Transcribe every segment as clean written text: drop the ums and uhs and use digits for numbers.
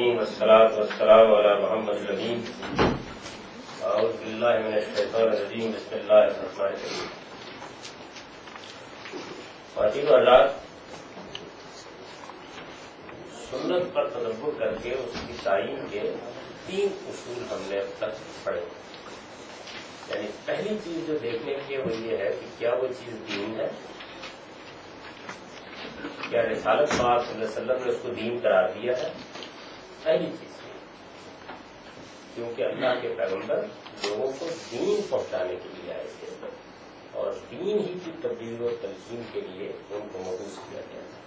والصلاة والسلام على محمد الأمين أعوذ بالله من الشيطان الرجيم بسم الله الرحمن الرحيم. خواتین و حضرات، سنت پر تدبر کر کے اس کی تعین کے 3 اصول ہم نے اب تک پڑھے. یعنی پہلی چیز جو دیکھنے کی وہ یہ ہے کہ کیا وہ چیز دین ہے، کیا رسالت پاک صلی اللہ علیہ وسلم نے اس کو دین قرار دیا ہے. پہلی چیز کیونکہ اللہ کے پیغمبر لوگوں کو دین پہنچانے کے لیے آئے تھے اور دین ہی کی تبدیل و تلقین کے لیے ان کو مبعوث کیا گیا تھا.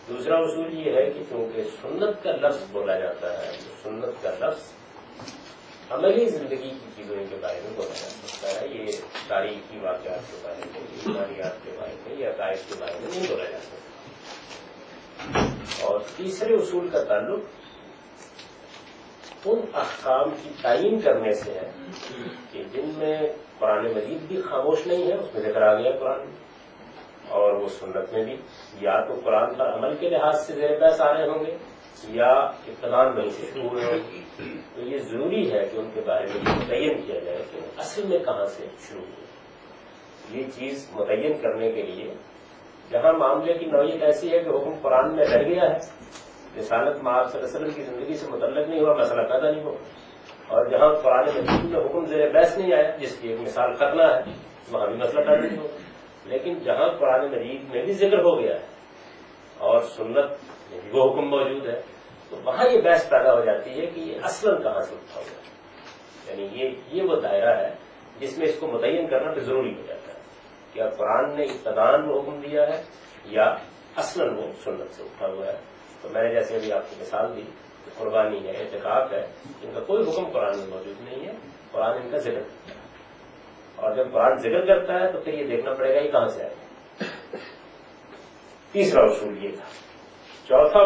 دوسرا اصول یہ ہے کہ کیونکہ سنت کا لفظ بولا جاتا ہے تو سنت کا لفظ عملی زندگی کی چیزوں کے بارے میں بولا جا سکتا ہے. یہ تاریخی واقعات کے بارے میں، ایمانیات کے بارے میں یا عقائد کے بارے میں نہیں بولا جا سکتا. اور تیسرے اصول کا تعلق ان احکام کی تعین کرنے سے ہے کہ جن میں قرآن مجید بھی خاموش نہیں ہے، اس میں ذکر آ گیا قرآن میں، اور وہ سنت میں بھی یا تو قرآن پر عمل کے لحاظ سے زیر بحث آ رہے ہوں گے یا ابتداء وہیں سے شروع ہوئے ہوں گے. تو یہ ضروری ہے کہ ان کے بارے میں متعین کیا جائے کہ اصل میں کہاں سے شروع ہوئی. یہ چیز متعین کرنے کے لیے جہاں معاملے کی نوعیت ایسی ہے کہ حکم قرآن میں رہ گیا ہے، رسالت مآب صلی اللہ علیہ وسلم کی زندگی سے متعلق نہیں ہوا، مسئلہ پیدا نہیں ہوا، اور جہاں قرآن مجید میں حکم زیر بحث نہیں آیا جس کی ایک مثال کرنا ہے وہاں بھی مسئلہ پیدا نہیں ہوگا. لیکن جہاں قرآن مجید میں بھی ذکر ہو گیا ہے اور سنت میں بھی وہ حکم موجود ہے تو وہاں یہ بحث پیدا ہو جاتی ہے کہ یہ اصلاً کہاں سے اٹھا ہوا ہے. یعنی یہ وہ دائرہ ہے جس میں اس کو متعین کرنا تو ضروری ہو جاتا ہے. کیا قرآن نے ابتداء وہ حکم دیا ہے یا اصلاً وہ سنت سے اٹھا ہوا ہے. تو میں نے جیسے ابھی آپ کو مثال دی کہ قربانی ہے، اعتکاف ہے، ان کا کوئی حکم قرآن میں موجود نہیں ہے، قرآن ان کا ذکر کرتا ہے. اور جب قرآن ذکر کرتا ہے تو پھر یہ دیکھنا پڑے گا یہ کہاں سے آئے گا. تیسرا اصول یہ تھا. چوتھا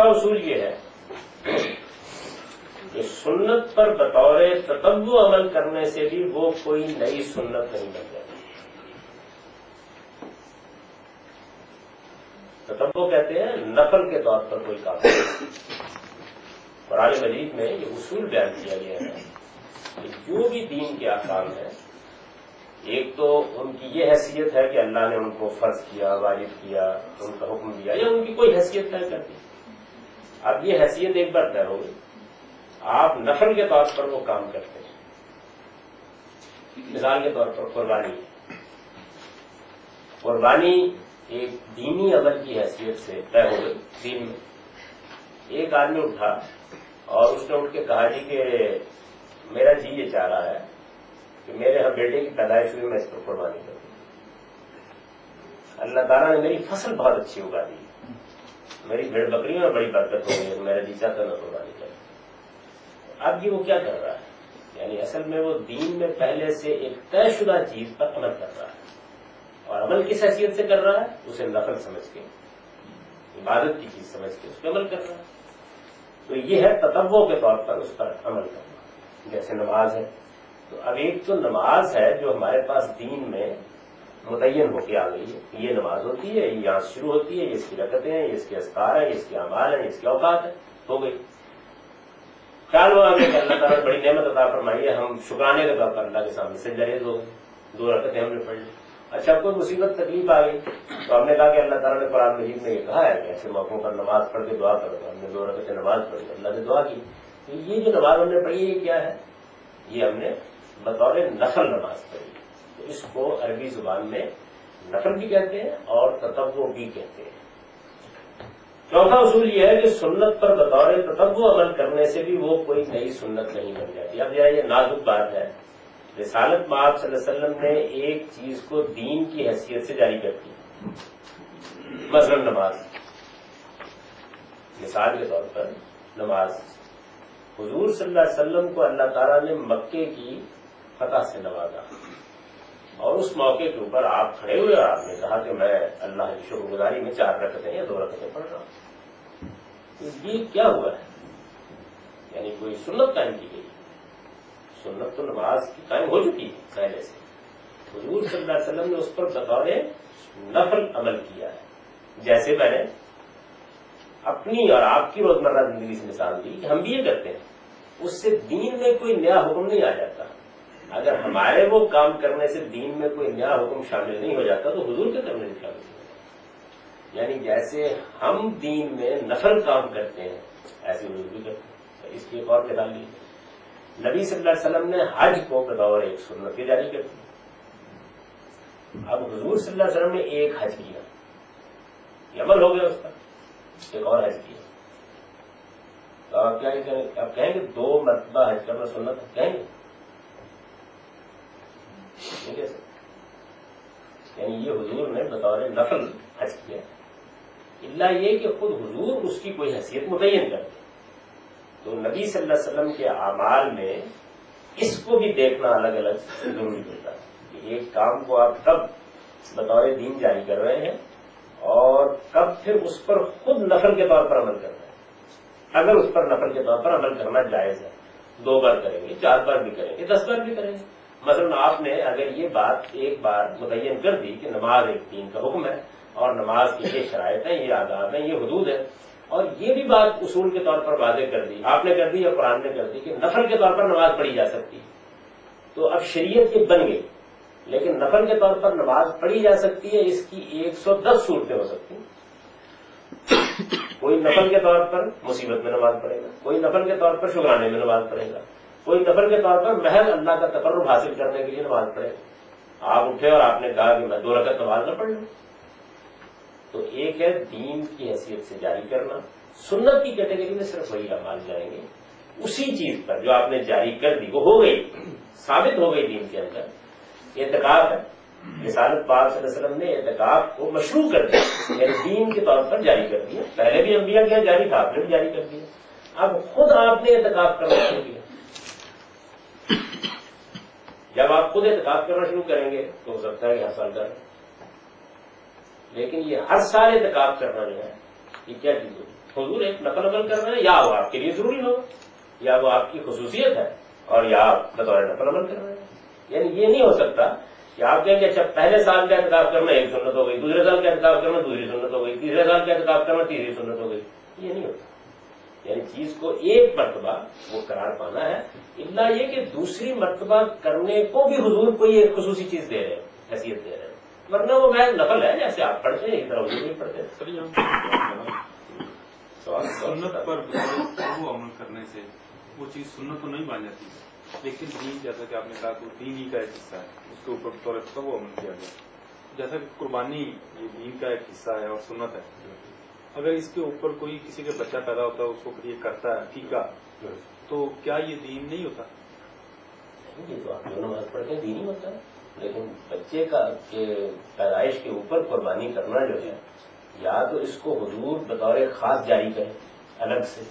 اصول یہ ہے کہ سنت پر بطور تتبع عمل کرنے سے بھی وہ کوئی نئی سنت نہیں بن جاتی. تتبع کہتے ہیں نقل کے طور پر کوئی کام. قرآن مجید میں یہ اصول بیان کیا گیا ہے کہ جو بھی دین کے احکام ہیں، ایک تو ان کی یہ حیثیت ہے کہ اللہ نے ان کو فرض کیا، واجب کیا، ان کا حکم دیا، یا ان کی کوئی حیثیت طے کر دی. اب یہ حیثیت ایک بار طے ہو گئی، آپ نفل کے طور پر وہ کام کرتے ہیں. مثال کے طور پر قربانی ایک دینی عمل کی حیثیت سے طے ہو گئی دین میں. ایک آدمی اٹھا اور اس نے اٹھ کے کہا جی کہ میرا جی یہ چاہ رہا ہے کہ میرے ہم بیٹے کی پیدائش ہوئی، میں اس پر قربانی کروں. اللہ تعالیٰ نے میری فصل بہت اچھی اگا دی، میری بھیڑ بکریوں میں بڑی برکت ہو گئی، میرا جی چاہتا میں قربانی کروں. اب یہ وہ کیا کر رہا ہے؟ یعنی اصل میں وہ دین میں پہلے سے ایک طے شدہ چیز پر عمل کر رہا ہے. اور عمل کس حیثیت سے کر رہا ہے؟ اسے نفل سمجھ کے، عبادت کی چیز سمجھ کے اس پہ عمل کر رہا ہے. تو یہ ہے تتبع کے طور پر اس پر عمل کرنا. جیسے نماز ہے، تو اب ایک تو نماز ہے جو ہمارے پاس دین میں متعین ہو کے آ گئی ہے. یہ نماز ہوتی ہے، یہ یہاں شروع ہوتی ہے، یہ اس کی رکعتیں ہیں، یہ اس کے اذکار ہیں، یہ اس کے اعمال ہیں، یہ اس کے اوقات ہیں، ہو گئی. خیال ہوا ہمیں کہ اللہ تعالیٰ نے بڑی نعمت عطا فرمائی ہے، ہم شکرانے کے طور پر اللہ کے سامنے سے جریز ہو گئے، 2 رکعتیں ہم نے پڑھ لی. اچھا کوئی مصیبت تکلیف آ گئی تو ہم نے کہا کہ اللہ تعالیٰ نے قرآن مجید میں یہ کہا ہے کہ ایسے موقعوں پر نماز پڑھ کے دعا کرو. ہم نے 2 رکعتیں نماز پڑھی، اللہ نے دعا کی. تو یہ جو نماز ہم نے پڑھی یہ کیا ہے؟ یہ ہم نے بطور نفل نماز پڑھی. تو اس کو عربی زبان میں نفل بھی کہتے ہیں اور تتبع بھی کہتے ہیں. چوتھا اصول یہ ہے کہ سنت پر بطور تتبع عمل کرنے سے بھی وہ کوئی نئی سنت نہیں بن جاتی. اب یہ نازک بات ہے، رسالت مآب صلی اللہ علیہ وسلم نے ایک چیز کو دین کی حیثیت سے جاری کر دی، مثلا نماز. مثال کے طور پر نماز، حضور صلی اللہ علیہ وسلم کو اللہ تعالیٰ نے مکے کی فتح سے نوازا اور اس موقع کے اوپر آپ کھڑے ہوئے اور آپ نے کہا کہ میں اللہ کی شکر گزاری میں 4 رکعتیں یا 2 رکعتیں پڑھ رہا ہوں. تو یہ کیا ہوا ہے؟ یعنی کوئی سنت قائم کی گئی. سنت تو نماز کی قائم ہو چکی ہے پہلے سے. حضور صلی اللہ علیہ وسلم نے اس پر بطور نفل عمل کیا ہے. جیسے میں نے اپنی اور آپ کی روزمرہ زندگی سے مثال دی کہ ہم بھی یہ کرتے ہیں، اس سے دین میں کوئی نیا حکم نہیں آ جاتا. اگر ہمارے وہ کام کرنے سے دین میں کوئی نیا حکم شامل نہیں ہو جاتا تو حضور کے کرنے سے شامل نہیں ہوتا. یعنی جیسے ہم دین میں نفل کام کرتے ہیں ایسے حضور بھی کرتے ہیں. اس کی ایک اور مثال لی، نبی صلی اللہ علیہ وسلم نے حج کو بطور ایک سنت کے جاری کر دی. اب حضور صلی اللہ علیہ وسلم نے ایک حج کیا، یہ عمل ہو گیا اس کا، ایک اور حج کیا، تو آپ کیا کہیں؟ آپ کہیں گے 2 مرتبہ حج کرنا سنت ہے؟ کہیں گے نہیں کہہ سکتے. یعنی یہ حضور نے بطور نفل حج کیا، الا یہ کہ خود حضور اس کی کوئی حیثیت متعین کرتے. تو نبی صلی اللہ علیہ وسلم کے اعمال میں اس کو بھی دیکھنا الگ الگ ضروری ہوتا ہے کہ ایک کام کو آپ کب بطور دین جاری کر رہے ہیں اور کب پھر اس پر خود نفل کے طور پر عمل کر رہے ہیں. اگر اس پر نفل کے طور پر عمل کرنا جائز ہے، 2 بار کریں گے، 4 بار بھی کریں گے، 10 بار بھی کریں گے. مثلا آپ نے اگر یہ بات ایک بار متعین کر دی کہ نماز ایک دین کا حکم ہے اور نماز کی یہ شرائط ہیں، یہ آداب ہیں، یہ حدود ہے، اور یہ بھی بات اصول کے طور پر واضح کر دی، آپ نے کر دی یا قرآن نے کر دی کہ نفل کے طور پر نماز پڑھی جا سکتی ہے، تو اب شریعت یہ بن گئی. لیکن نفل کے طور پر نماز پڑھی جا سکتی ہے، اس کی 110 صورتیں ہو سکتی ہیں. کوئی نفل کے طور پر مصیبت میں نماز پڑھے گا، کوئی نفل کے طور پر شکرانے میں نماز پڑھے گا، کوئی نفل کے طور پر محض اللہ کا تقرب حاصل کرنے کے لیے نماز پڑھے گا. آپ اٹھے اور آپ نے کہا کہ میں 2 رکعت نماز نہ پڑھ لوں. تو ایک ہے دین کی حیثیت سے جاری کرنا، سنت کی کیٹیگری میں صرف وہی اعمال جائیں گے اسی چیز پر جو آپ نے جاری کر دی، وہ ہو گئی، ثابت ہو گئی دین کے اندر. اعتکاف ہے، رسالت پاک صلی اللہ علیہ وسلم نے اعتکاف کو مشروع کر دیا، یعنی دین کے طور پر جاری کر دیا. پہلے بھی انبیاء کیا جاری تھا، آپ نے بھی جاری کر دیا. اب خود آپ نے اعتکاف کرنا شروع کیا. جب آپ خود اعتکاف کرنا شروع کریں گے تو ہو سکتا ہے کہ ہر سال کریں، لیکن یہ ہر سال اعتکاف کرنا جو ہے یہ کیا چیز ہوگی؟ حضور ایک نقل عمل کر رہے ہیں، یا وہ آپ کے لیے ضروری ہو، یا وہ آپ کی خصوصیت ہے، اور یا آپ بطور نقل عمل کر رہے ہیں. یعنی یہ نہیں ہو سکتا کہ آپ کہیں کہ اچھا پہلے سال کا اعتکاف کرنا ایک سنت ہو گئی، دوسرے سال کا اعتکاف کرنا دوسری سنت ہو گئی، تیسرے سال کا اعتکاف کرنا تیسری سنت ہو گئی. یہ نہیں ہوتا. یعنی چیز کو ایک مرتبہ وہ قرار پانا ہے، الا یہ کہ دوسری مرتبہ کرنے کو بھی حضور کوئی ایک خصوصی چیز دے رہے ہیں، حیثیت دے رہے ہیں، ورنہ وہ محض نفل ہے جیسے آپ پڑھتے ہیں، اس طرح حضور نہیں پڑھتے. سنت پر وہ عمل کرنے سے وہ چیز سنت تو نہیں بن جاتی، لیکن دین جیسا کہ آپ نے کہا تو دین ہی کا ایک حصہ ہے، اس کے اوپر طور پر وہ عمل کیا گیا. جیسا کہ قربانی یہ دین کا ایک حصہ ہے اور سنت ہے، اگر اس کے اوپر کوئی کسی کا بچہ پیدا ہوتا ہے اس کو یہ کرتا ہے عقیقہ، تو کیا یہ دین نہیں ہوتا؟ یہ تو آپ جو نماز پڑھتے ہیں دین ہی ہوتا ہے، لیکن بچے کا پیدائش کے اوپر قربانی کرنا جو ہے، یا تو اس کو حضور بطور خاص جاری کرے الگ سے.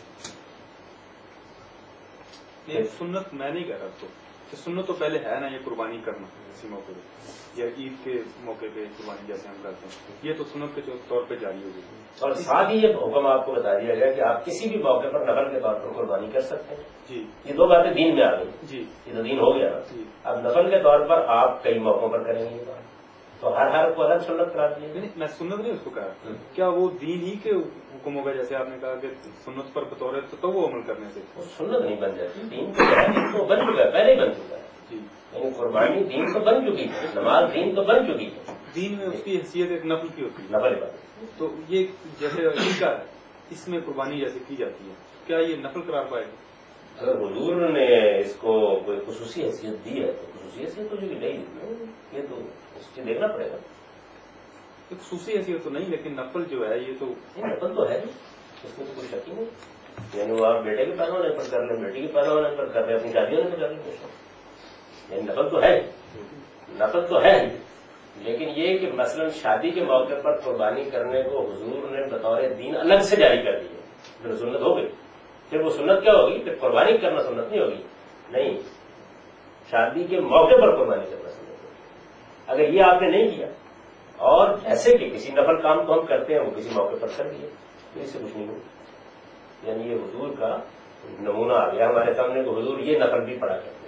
سنت میں نہیں کہہ رہا تو کہ سنت تو پہلے ہے نا یہ قربانی کرنا کسی موقع پہ، یا عید کے موقع پہ قربانی جیسے ہم کرتے ہیں، یہ تو سنت کے طور پہ جاری ہو گئی. اور ساتھ ہی یہ حکم آپ کو بتا دیا گیا کہ آپ کسی بھی موقع پر نفل کے طور پر قربانی کر سکتے ہیں. جی یہ 2 باتیں دین میں آ گئی. جی یہ تو دین ہو گیا. جی اب نفل کے طور پر آپ کئی موقعوں پر کریں گے تو ہر کو الگ سنت قرار دیے. میں سنت نہیں اس کو کہا، کیا وہ دین ہی کے حکم ہوگا جیسے آپ نے کہا کہ سنت پر بطور تو وہ عمل کرنے سے وہ سنت نہیں بن جاتی. دین تو ہے، دین تو بن چکا ہے، پہلے ہی بن چکا ہے. یعنی قربانی دین تو بن چکی ہے، نماز دین تو بن چکی ہے. دین میں اس کی حیثیت ایک نفل کی ہوتی ہے. نفل بات تو یہ جیسے عقیقہ ہے اس میں قربانی جیسے کی جاتی ہے، کیا یہ نفل قرار پائے گا؟ اگر حضور نے اس کو کوئی خصوصی حیثیت دی ہے تو خصوصی حیثیت تو جو نہیں، یہ تو اس سے دیکھنا پڑے گا. خصوصی حیثیت تو نہیں، لیکن نفل جو ہے یہ تو نفل تو ہے، اس میں تو کوئی شک ہی نہیں. یعنی وہ آپ بیٹے کے پیدا ہونے پر کر لیں، بیٹی کے پیدا ہونے پر کر لیں، اپنی شادی ہونے پر کر لیں، یعنی نفل تو ہے، نفل تو ہے. لیکن یہ کہ مثلا شادی کے موقع پر قربانی کرنے کو حضور نے بطور دین الگ سے جاری کر دی ہے، پھر سنت ہو گئی. پھر وہ سنت کیا ہوگی؟ پھر قربانی کرنا سنت نہیں ہوگی. نہیں، شادی کے موقع پر قربانی کرنا سنت ہوگی. اگر یہ آپ نے نہیں کیا، اور ایسے کہ کسی نفل کام کو ہم کرتے ہیں وہ کسی موقع پر کر دیے، تو اس سے کچھ نہیں ہوگا. یعنی یہ حضور کا نمونہ آ گیا ہمارے سامنے کہ حضور یہ نفل بھی پڑھا کرتے ہیں.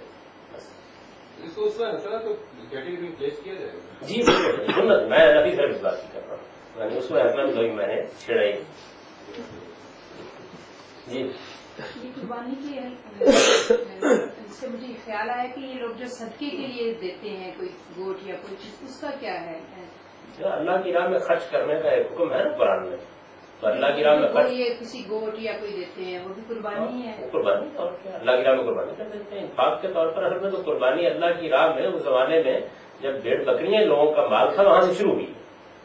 جی سنت، میں نبی صاحب اس بات کی کر رہا ہوں، یعنی اس میں حسن میں نے چھڑائی. جی یہ قربانی کی اس سے مجھے خیال آیا کہ یہ لوگ جو صدقے کے لیے دیتے ہیں کوئی گوٹ یا کوئی چیز، اس کا کیا ہے؟ اللہ کی راہ میں خرچ کرنے کا ایک حکم ہے نا قرآن میں، تو اللہ کی راہ میں خرچ، یہ کسی گوٹ یا کوئی دیتے ہیں وہ بھی قربانی ہے؟ قربانی، اور کیا اللہ کی راہ میں قربانی کر دیتے ہیں انفاق کے طور پر۔ اصل میں تو قربانی اللہ کی راہ میں اس زمانے میں جب بھیڑ بکریاں لوگوں کا مال تھا وہاں سے شروع ہوئی،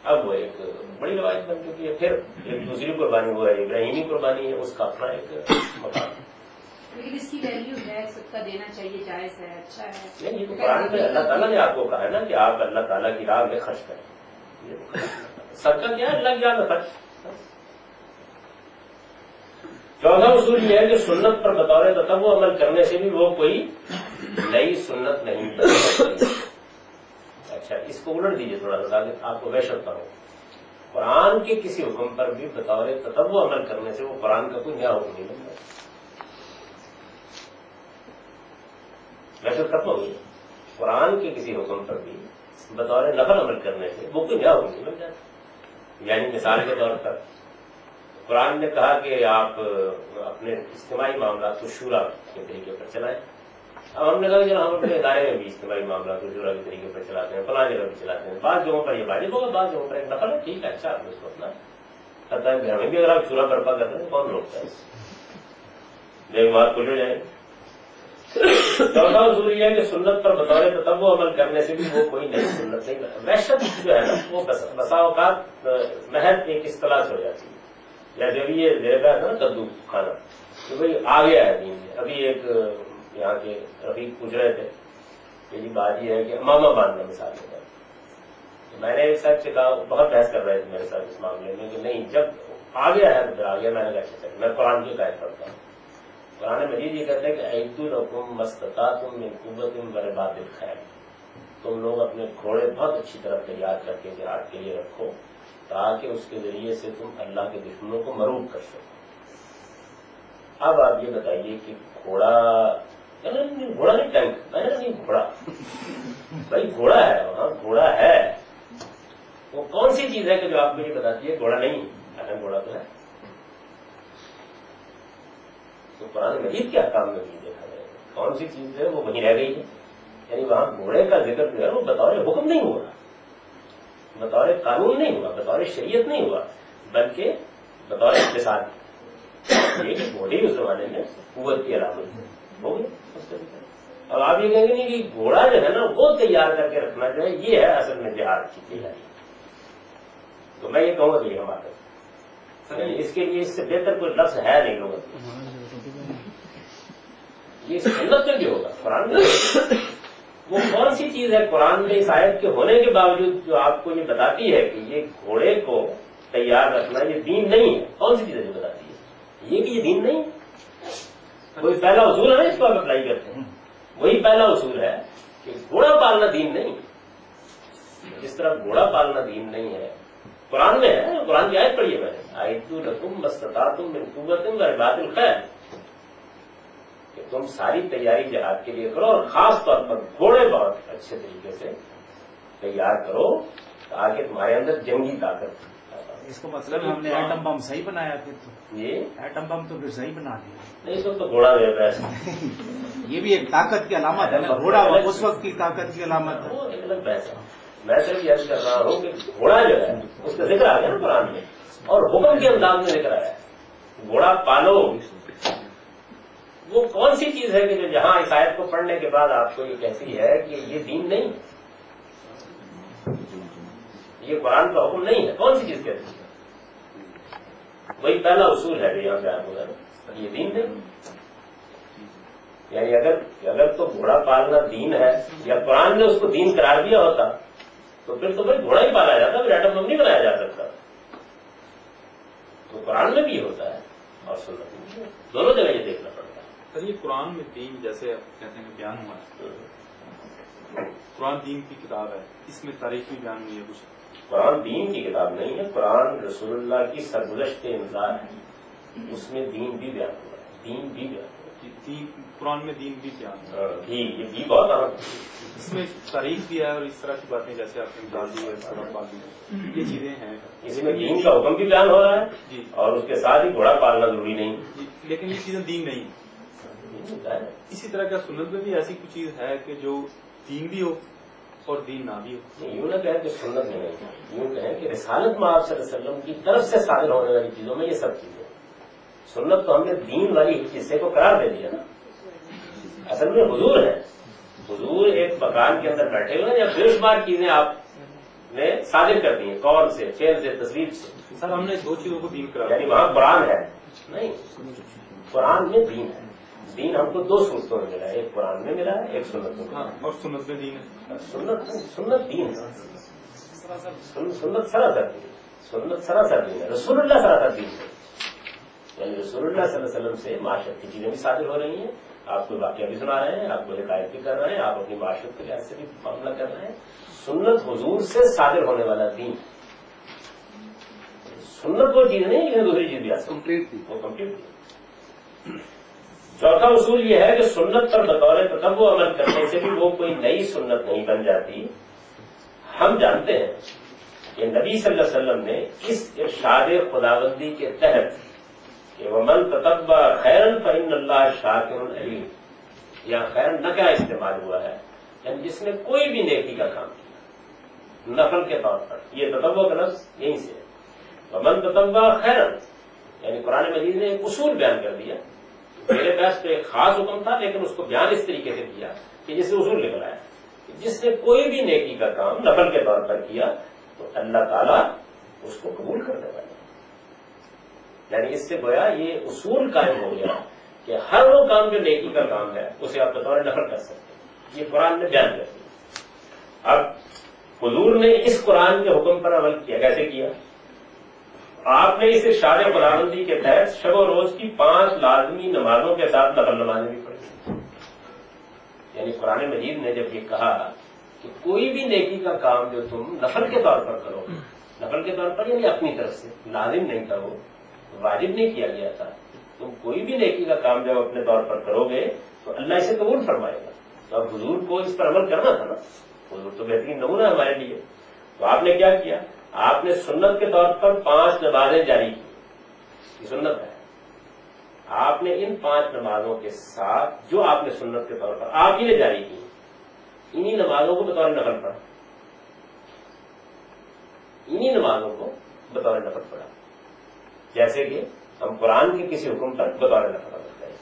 اب وہ ایک بڑی روایت بن چکی ہے۔ پھر ایک دوسری قربانی وہ ہے ابراہیمی قربانی ہے، اس کا اپنا ایک مقام ہے، لیکن اس کی ویلیو ہے، سب کا دینا چاہیے، جائز ہے، اچھا ہے۔ نہیں یہ تو قرآن میں اللہ تعالیٰ نے آپ کو کہا ہے نا کہ آپ اللہ تعالیٰ کی راہ میں خرچ کریں، صدقہ کیا ہے اللہ کی راہ میں خرچ۔ چوتھا اصول یہ ہے کہ سنت پر بطور تطوع عمل کرنے سے بھی وہ کوئی نئی سنت نہیں بن سکتی۔ اچھا اس کو الٹ دیجیے تھوڑا سا تاکہ آپ کو وحشت نہ ہو۔ قرآن کے کسی حکم پر بھی بطور تطوع عمل کرنے سے وہ قرآن کا کوئی نیا حکم نہیں بنتا، وحشت ختم ہو گئی۔ قرآن کے کسی حکم پر بھی بطور نفل عمل کرنے سے وہ کوئی نیا حکم نہیں بن جاتا۔ یعنی مثال کے طور پر قرآن نے کہا کہ آپ اپنے اجتماعی معاملات کو شورا کے طریقے پر چلائیں، اب ہم نے کہا کہ ہم اپنے ادارے میں بھی اجتماعی معاملات کو شورا کے طریقے پر چلاتے ہیں، فلاں جگہ بھی چلاتے ہیں، بعض جگہوں پر یہ واجب ہوگا، بعض جگہوں پر ایک نفل ہے، ٹھیک ہے، اچھا آپ نے اس کو اپنا کرتا ہے۔ گھر میں بھی اگر آپ شورا برپا کرتے ہیں کون روکتا ہے، ایک بات کھل ہو جائے۔ چوتھا اصول یہ ہے کہ سنت پر بطور تطوع عمل کرنے سے بھی وہ کوئی نئی سنت نہیں بنتی۔ وحشت جو ہے نا وہ بسا اوقات محض ایک اصطلاح سے ہو جاتی ہے، جیسے ابھی یہ دے رہا ہے نا کدو کھانا، تو بھائی آ گیا ہے دین میں۔ ابھی ایک یہاں کے رفیق پوچھ رہے تھے کہ جی بات یہ ہے کہ امامہ باندھنا مثال کے طور پر، میں نے ایک صاحب سے کہا، بہت بحث کر رہے تھے میرے ساتھ اس معاملے میں کہ نہیں جب آ گیا ہے تو پھر آ گیا۔ میں نے کہا اچھا میں قرآن کی قائد پڑھتا ہوں، قرآن مجید یہ کہتے ہیں کہ اعدوا لکم ما استطعتم من قوۃ ورباط الخیل، تم لوگ اپنے گھوڑے بہت اچھی طرح تیار کر کے جہاد کے لیے رکھو تاکہ اس کے ذریعے سے تم اللہ کے دشمنوں کو مروب کر سکو۔ اب آپ یہ بتائیے کہ گھوڑا نہیں ٹینک، میں نے نہیں گھوڑا، بھائی گھوڑا ہے، وہاں گھوڑا ہے، وہ کون سی چیز ہے کہ جو آپ کو یہ بتاتی ہے گھوڑا نہیں ہے؟ گھوڑا تو ہے۔ تو قرآن مجید کے احکام میں بھی دیکھا جائے کون سی چیز ہے وہ وہیں رہ گئی ہے، یعنی وہاں گھوڑے کا ذکر جو ہے وہ بطور حکم نہیں ہوا، بطور قانون نہیں ہوا، بطور شریعت نہیں ہوا، بلکہ بطور اقتصاد، یہ کہ گھوڑے اس زمانے میں قوت کی علامت ہو گئی۔ اب آپ یہ کہیں گے نہیں کہ گھوڑا جو ہے نا وہ تیار کر کے رکھنا جو ہے یہ ہے اصل میں جہاد کی تیاری، تو میں یہ کہوں گا کہ ہمارا اس کے لیے اس سے بہتر کوئی لفظ ہے نہیں لوگوں کو، یہ سنت میں بھی ہوگا، قرآن میں وہ کون سی چیز ہے قرآن میں اس آیت کے ہونے کے باوجود جو آپ کو یہ بتاتی ہے کہ یہ گھوڑے کو تیار رکھنا یہ دین نہیں ہے، کون سی چیز ہے جو بتاتی ہے یہ کہ یہ دین نہیں ہے؟ وہی پہلا اصول ہے نا، اس کو آپ اپلائی کرتے ہیں، وہی پہلا اصول ہے کہ گھوڑا پالنا دین نہیں، جس طرح گھوڑا پالنا دین نہیں ہے قرآن میں ہے، قرآن کی آیت پڑھی ہے میں نے، اعدوا لکم ما استطعتم من قوۃ ورباط الخیل، کہ تم ساری تیاری جہاد کے لیے کرو اور خاص طور پر گھوڑے بہت اچھے طریقے سے تیار کرو تاکہ تمہارے اندر جنگی طاقت۔ اس کو مطلب ہم نے ایٹم بم صحیح بنایا پھر تو، یہ ایٹم بم تو پھر صحیح بنا دیا نہیں، اس وقت تو گھوڑا دے رہا ہے، یہ بھی ایک طاقت کی علامت ہے نا، گھوڑا اس وقت کی طاقت کی علامت ہے۔ وہ ایک الگ بحث ہے، میں صرف یہ کر رہا ہوں کہ گھوڑا جو ہے اس کا ذکر آ گیا نا قرآن میں، اور حکم کے انداز میں ذکر آیا ہے گھوڑا پالو، وہ کون سی چیز ہے کہ جو جہاں اس آیت کو پڑھنے کے بعد آپ کو یہ کہتی ہے کہ یہ دین نہیں، یہ قرآن کا حکم نہیں ہے، کون سی چیز کہتی ہے؟ وہی پہلا اصول ہے جو یہاں پہ آپ ہوگا یہ دین نہیں، یعنی اگر تو گھوڑا پالنا دین ہے یا قرآن نے اس کو دین قرار دیا ہوتا تو پھر تو بھائی گھوڑا ہی پالا جاتا، پھر ایٹم بم نہیں بنایا جا سکتا، تو قرآن میں بھی ہوتا ہے اور سنت میں بھی، دونوں جگہ یہ دیکھنا پڑتا ہے۔ سر یہ قرآن میں دین جیسے کہتے ہیں بیان ہوا ہے، قرآن دین کی کتاب ہے، اس میں تاریخ بھی بیان ہوئی ہے کچھ؟ قرآن دین کی کتاب نہیں ہے، قرآن رسول اللہ کی سرگزشت انذار ہے، اس میں دین بھی بیان ہوا ہے، دین بھی بیان ہوا ہے، قرآن میں دین بھی بیان ہوا ہے، یہ بھی بہت اہم ہے۔ اس میں تاریخ بھی ہے اور اس طرح کی باتیں جیسے آپ نے ڈال دی ہے یہ چیزیں ہیں. اس میں دین کا حکم بھی بیان ہو رہا ہے جی اور اس کے ساتھ ہی گھوڑا پالنا ضروری نہیں. لیکن یہ چیزیں دین نہیں. اسی طرح کا سنت میں بھی ایسی کوئی چیز ہے کہ جو دین بھی ہو اور دین نہ بھی ہو. یوں نہ کہیں کہ سنت میں نہیں، یوں کہیں کہ رسالت میں آپ صلی اللہ علیہ وسلم کی طرف سے صادر ہونے والی چیزوں میں یہ سب چیزیں. سنت تو ہم نے دین والی حصے کو قرار دے دیا نا. اصل میں حضور ہے. حضور ایک مکان کے اندر بیٹھے ہوئے یا بے شمار چیزیں آپ نے صادر کر دی ہیں، قول سے، فعل سے، تصویر سے. سر ہم نے دو چیزوں کو دین قرار یعنی وہاں قرآن ہے نہیں، قرآن میں دین ہے. دین ہم کو دو صورتوں میں ملا ہے، ایک قرآن میں ملا ہے، ایک سنت میں ملا ہے. اور سنت میں دین ہے. سنت دین ہے. سنت سراسر دین، سنت سراسر دین ہے. رسول اللہ سراسر دین ہے. یعنی رسول اللہ صلی اللہ علیہ وسلم سے معاشرت کی چیزیں بھی صادر ہو رہی ہیں. آپ کو واقعہ بھی سنا رہے ہیں، آپ کو حکایت بھی کر رہے ہیں، آپ اپنی معاشرت کے لحاظ سے بھی معاملہ کر رہے ہیں. سنت حضور سے صادر ہونے والا دین. سنت وہ چیز نہیں لیکن دوسری چیز بھی وہ کمپلیٹ تھی. چوتھا اصول یہ ہے کہ سنت پر بطور تتبع عمل کرنے سے بھی وہ کوئی نئی سنت نہیں بن جاتی. ہم جانتے ہیں کہ نبی صلی اللہ علیہ وسلم نے اس ارشاد خداوندی کے تحت کہ وَمَن تَتَبَّعَ خَيْرًا فَإِنَّ اللَّهَ شَاكِرٌ عَلِيمٌ، یا خیر نکرہ استعمال ہوا ہے، یعنی جس نے کوئی بھی نیکی کا کام کیا نفل کے طور پر. یہ تتبع کا لفظ یہیں سے ہے. وَمَن تَتَبَّعَ خَيْرًا، یعنی قرآن مجید نے ایک اصول بیان کر دیا. میرے پاس تو ایک خاص حکم تھا لیکن اس کو بیان اس طریقے سے کیا کہ جسے اصول نکلا ہے کہ جس نے کوئی بھی نیکی کا کام نفل کے طور پر کیا تو اللہ تعالیٰ اس کو قبول کرنے والا. یعنی اس سے گویا یہ اصول قائم ہو گیا کہ ہر وہ کام جو نیکی کا کام ہے اسے آپ بطور نفل کر سکتے ہیں. یہ قرآن نے بیان کر دیا. اب حضور نے اس قرآن کے حکم پر عمل کیا. کیسے کیا؟ آپ نے اس ارشاد خداوندی کے تحت شب و روز کی 5 لازمی نمازوں کے ساتھ نفل نمازیں بھی پڑھی. یعنی قرآن مجید نے جب یہ کہا کہ کوئی بھی نیکی کا کام جو تم نفل کے طور پر کرو، نفل کے طور پر یعنی اپنی طرف سے، لازم نہیں تھا، وہ واجب نہیں کیا گیا تھا. تم کوئی بھی نیکی کا کام جب اپنے طور پر کرو گے تو اللہ اسے قبول فرمائے گا. تو اب حضور کو اس پر عمل کرنا تھا نا. حضور تو بہترین نمونہ ہمارے لیے. تو آپ نے کیا کیا؟ آپ نے سنت کے طور پر 5 نمازیں جاری کی. یہ سنت ہے. آپ نے ان 5 نمازوں کے ساتھ جو آپ نے سنت کے طور پر آپ ہی نے جاری کی، انہی نمازوں کو بطور نفل پڑھا. انہی نمازوں کو بطور نفل پڑھا. جیسے کہ ہم قرآن کے کسی حکم پر بطور نفل عمل کریں.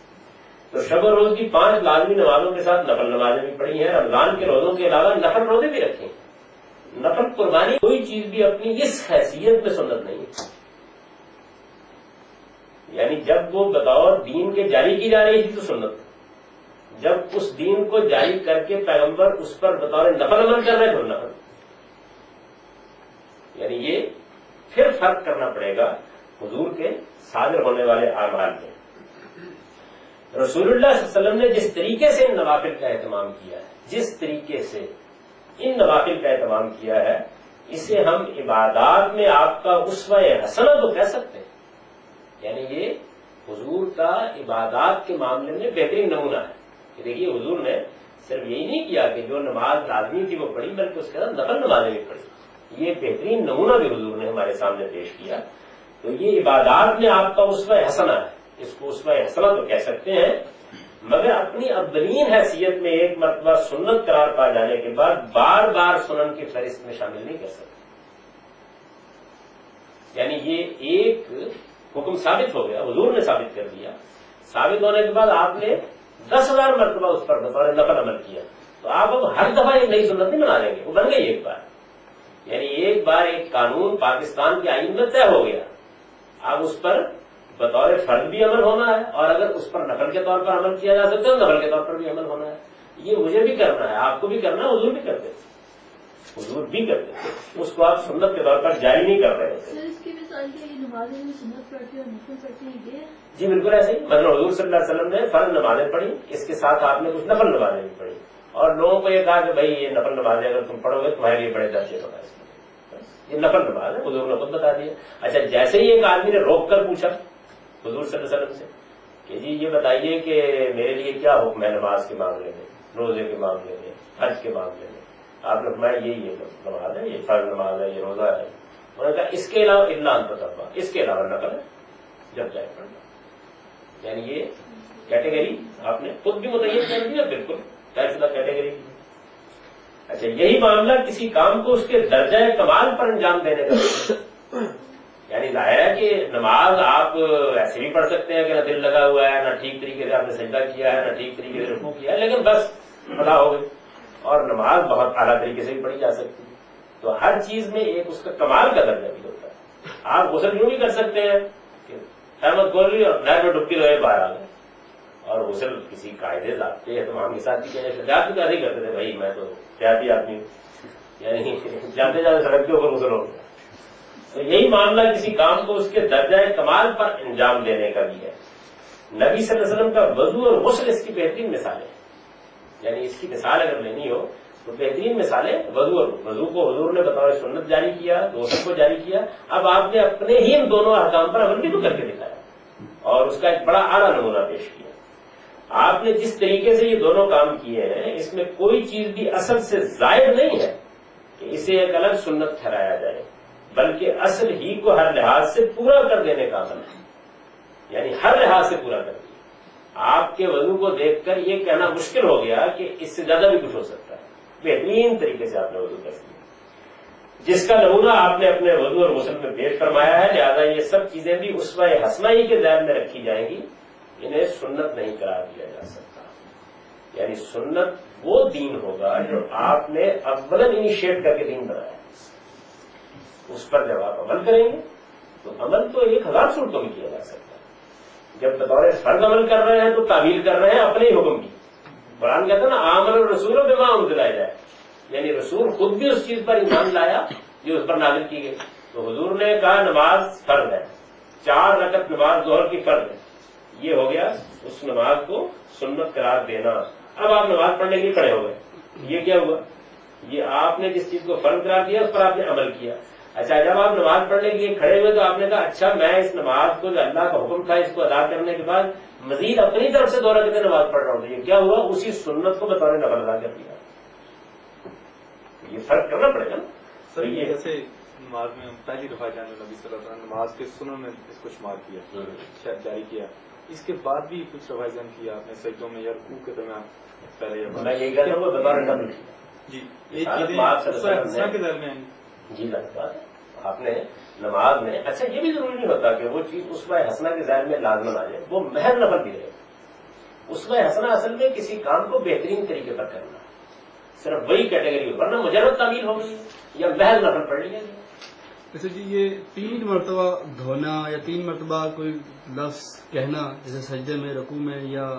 تو شب و روز کی 5 لازمی نمازوں کے ساتھ نفل نمازیں بھی پڑھی ہیں. رمضان کے روزوں کے علاوہ نفل روزے بھی رکھے ہیں. نفل قربانی کوئی چیز بھی اپنی اس حیثیت میں سنت نہیں ہے. یعنی جب وہ بطور دین کے جاری کی جا رہی تھی تو سنت، جب اس دین کو جاری کر کے پیغمبر اس پر بطور نفل عمل کر رہے تو نفل. یعنی یہ پھر فرق کرنا پڑے گا حضور کے صادر ہونے والے اعمال میں. رسول اللہ صلی اللہ علیہ وسلم نے جس طریقے سے ان نوافل کا اہتمام کیا ہے، جس طریقے سے ان نوافل کا اہتمام کیا ہے، اسے ہم عبادات میں آپ کا اسوہ حسنہ تو کہہ سکتے ہیں. یعنی یہ حضور کا عبادات کے معاملے میں بہترین نمونہ ہے. کہ دیکھیے حضور نے صرف یہی نہیں کیا کہ جو نماز لازمی تھی وہ پڑھی، بلکہ اس کے ساتھ نفل نمازیں بھی پڑھی. یہ بہترین نمونہ بھی حضور نے ہمارے سامنے پیش کیا. تو یہ عبادات میں آپ کا اسوہ حسنہ ہے. اس کو اسوہ حسنہ تو کہہ سکتے ہیں، مگر اپنی اولین حیثیت میں ایک مرتبہ سنت قرار پا جانے کے بعد بار بار سنن کی فہرست میں شامل نہیں کر سکتے. یعنی یہ ایک حکم ثابت ہو گیا، حضور نے ثابت کر دیا. ثابت ہونے کے بعد آپ نے 10,000 مرتبہ اس پر بطور نفل عمل کیا. تو آپ اب ہر دفعہ ایک نئی سنت نہیں بنا لیں گے، وہ بن گئی ایک بار. یعنی ایک بار ایک قانون پاکستان کے آئین میں طے ہو گیا، اب اس پر بطور فرض بھی عمل ہونا ہے، اور اگر اس پر نفل کے طور پر عمل کیا جا سکتا ہے تو نفل کے طور پر بھی عمل ہونا ہے. یہ مجھے بھی کرنا ہے، آپ کو بھی کرنا ہے، حضور بھی کرتے تھے. حضور بھی کرتے تھے. اس کو آپ سنت کے طور پر جاری نہیں کر رہے تھے. اس کی مثال یہ نمازیں میں سنت پڑھتے اور نفل پڑھتے ہیں یہ؟ جی بالکل ایسے ہی. مطلب حضور صلی اللہ علیہ وسلم نے فرض نمازیں پڑھی، اس کے ساتھ آپ نے کچھ نفل نمازیں بھی پڑھی، اور لوگوں کو یہ کہا کہ بھائی یہ نفل نمازیں اگر تم پڑھو گے تمہارے لیے بڑے درجے ہوگا. یہ نفل نماز ہے، حضور نے خود بتا دیا. اچھا جیسے ہی ایک آدمی نے روک کر پوچھا حضور صلی اللہ علیہ وسلم سے کہ جی یہ بتائیے کہ میرے لیے کیا حکم ہے نماز کے معاملے میں، روزے کے معاملے میں، حج کے معاملے میں آپ نے فرمایا یہ نماز ہے، یہ فرض نماز ہے، یہ روزہ ہے. انہوں نے کہا اس کے علاوہ الا ان تطوع، اس کے علاوہ نفل ہے جب جائے پڑھنا. یعنی یہ کیٹیگری آپ نے خود بھی متعین کر دیا، بالکل طے شدہ کیٹیگری کی. اچھا یہی معاملہ کسی کام کو اس کے درجہ کمال پر انجام دینے کا، یعنی ظاہر ہے کہ نماز آپ ایسے بھی پڑھ سکتے ہیں کہ نہ دل لگا ہوا ہے، نہ ٹھیک طریقے سے آپ نے سجدہ کیا ہے، نہ ٹھیک طریقے سے رکوع کیا ہے، لیکن بس ادا ہو گئی. اور نماز بہت اعلیٰ طریقے سے بھی پڑھی جا سکتی ہے. تو ہر چیز میں ایک اس کا کمال کا درجہ بھی ہوتا ہے. آپ غسل یوں بھی کر سکتے ہیں کہ احمد کھول لی اور نہر میں ڈبکی رہے باہر آ گئے، اور غسل کسی قاعدے ضابطے اہتمام کے ساتھ احتجاج بھی ایسے ہی کرتے تھے. بھائی میں تو دیہاتی آدمی ہوں، یعنی جاتے جاتے سڑک کے اوپر غسل ہو گیا. تو یہی معاملہ کسی کام کو اس کے درجہ کمال پر انجام دینے کا بھی ہے. نبی صلی اللہ علیہ وسلم کا وضو اور غسل اس کی بہترین مثالیں ہیں. یعنی اس کی مثال اگر لینی ہو تو بہترین مثالیں وضو کو حضور نے بطور سنت جاری کیا، غسل کو جاری کیا. اب آپ نے اپنے ہی ان دونوں احکام پر عمل بھی تو کر کے دکھایا اور اس کا ایک بڑا اعلیٰ نمونہ پیش کیا. آپ نے جس طریقے سے یہ دونوں کام کیے ہیں اس میں کوئی چیز بھی اصل سے زائد نہیں ہے کہ اسے ایک الگ سنت ٹھہرایا جائے، بلکہ اصل ہی کو ہر لحاظ سے پورا کر دینے کا عمل ہے. یعنی ہر لحاظ سے پورا کر دیا. آپ کے وضو کو دیکھ کر یہ کہنا مشکل ہو گیا کہ اس سے زیادہ بھی کچھ ہو سکتا ہے. بہترین طریقے سے آپ نے وضو کر دیا، جس کا نمونہ آپ نے اپنے وضو اور غسل میں پیش فرمایا ہے. لہذا یہ سب چیزیں بھی اسوہ حسنہ ہی کے ذہن میں رکھی جائیں گی، انہیں سنت نہیں قرار دیا جا سکتا. یعنی سنت وہ دین ہوگا جو آپ نے اولاً انیشیٹ کر کے دین بنایا. اس پر جب آپ عمل کریں گے تو عمل تو 1000 صورتوں میں کیا جا سکتا ہے. جب بطور فرض عمل کر رہے ہیں تو تعمیل کر رہے ہیں اپنے ہی حکم کی. قرآن کہتا ہے نا آمن الرسول بما انزل الیہ، یعنی رسول خود بھی اس چیز پر ایمان لایا جو اس پر نازل کی گئی. تو حضور نے کہا نماز فرض ہے، 4 رکعت نماز ظہر کی فرض ہے، یہ ہو گیا اس نماز کو سنت قرار دینا. اب آپ نماز پڑھنے کے لیے کھڑے ہو گئے، یہ کیا ہوا؟ یہ آپ نے جس چیز کو فرض قرار دیا اس پر آپ نے عمل کیا. اچھا جب آپ نماز پڑھنے کے لیے کھڑے ہوئے تو آپ نے کہا اچھا میں اس نماز کو جو اللہ کا حکم تھا اس کو ادا کرنے کے بعد مزید اپنی طرف سے 2 رکعتیں نماز پڑھ رہا ہوں. یہ کیا ہوا؟ اسی سنت کو بطور نفل ادا کر دیا. یہ فرق کرنا پڑے گا سر. یہ جیسے نماز میں پہلی دفعہ جانے نبی صلی اللہ علیہ وسلم نماز کے سنن میں اس کو شمار کیا، شاید جاری کیا. اس کے بعد بھی کچھ روایزن کیا آپ نے سجدوں میں یا رکوع کے درمیان پہلے میں یہی کہتا ہوں بطور نفل جی یہ چیزیں کے درمیان جی لگتا ہے آپ نے نماز میں. اچھا یہ بھی ضروری نہیں ہوتا کہ وہ چیز اسوہ حسنہ کے ذہن میں لازمن آ جائے، وہ محض نفل بھی رہے. اسوہ حسنہ اصل میں کسی کام کو بہترین طریقے پر کرنا، صرف وہی کیٹیگری ہو، ورنہ مجرد تعمیل ہو گئی یا محض نفل پڑھ لیا گیا. جیسے جی یہ 3 مرتبہ دھونا یا 3 مرتبہ کوئی لفظ کہنا جیسے سجدے میں، رکوع میں، یا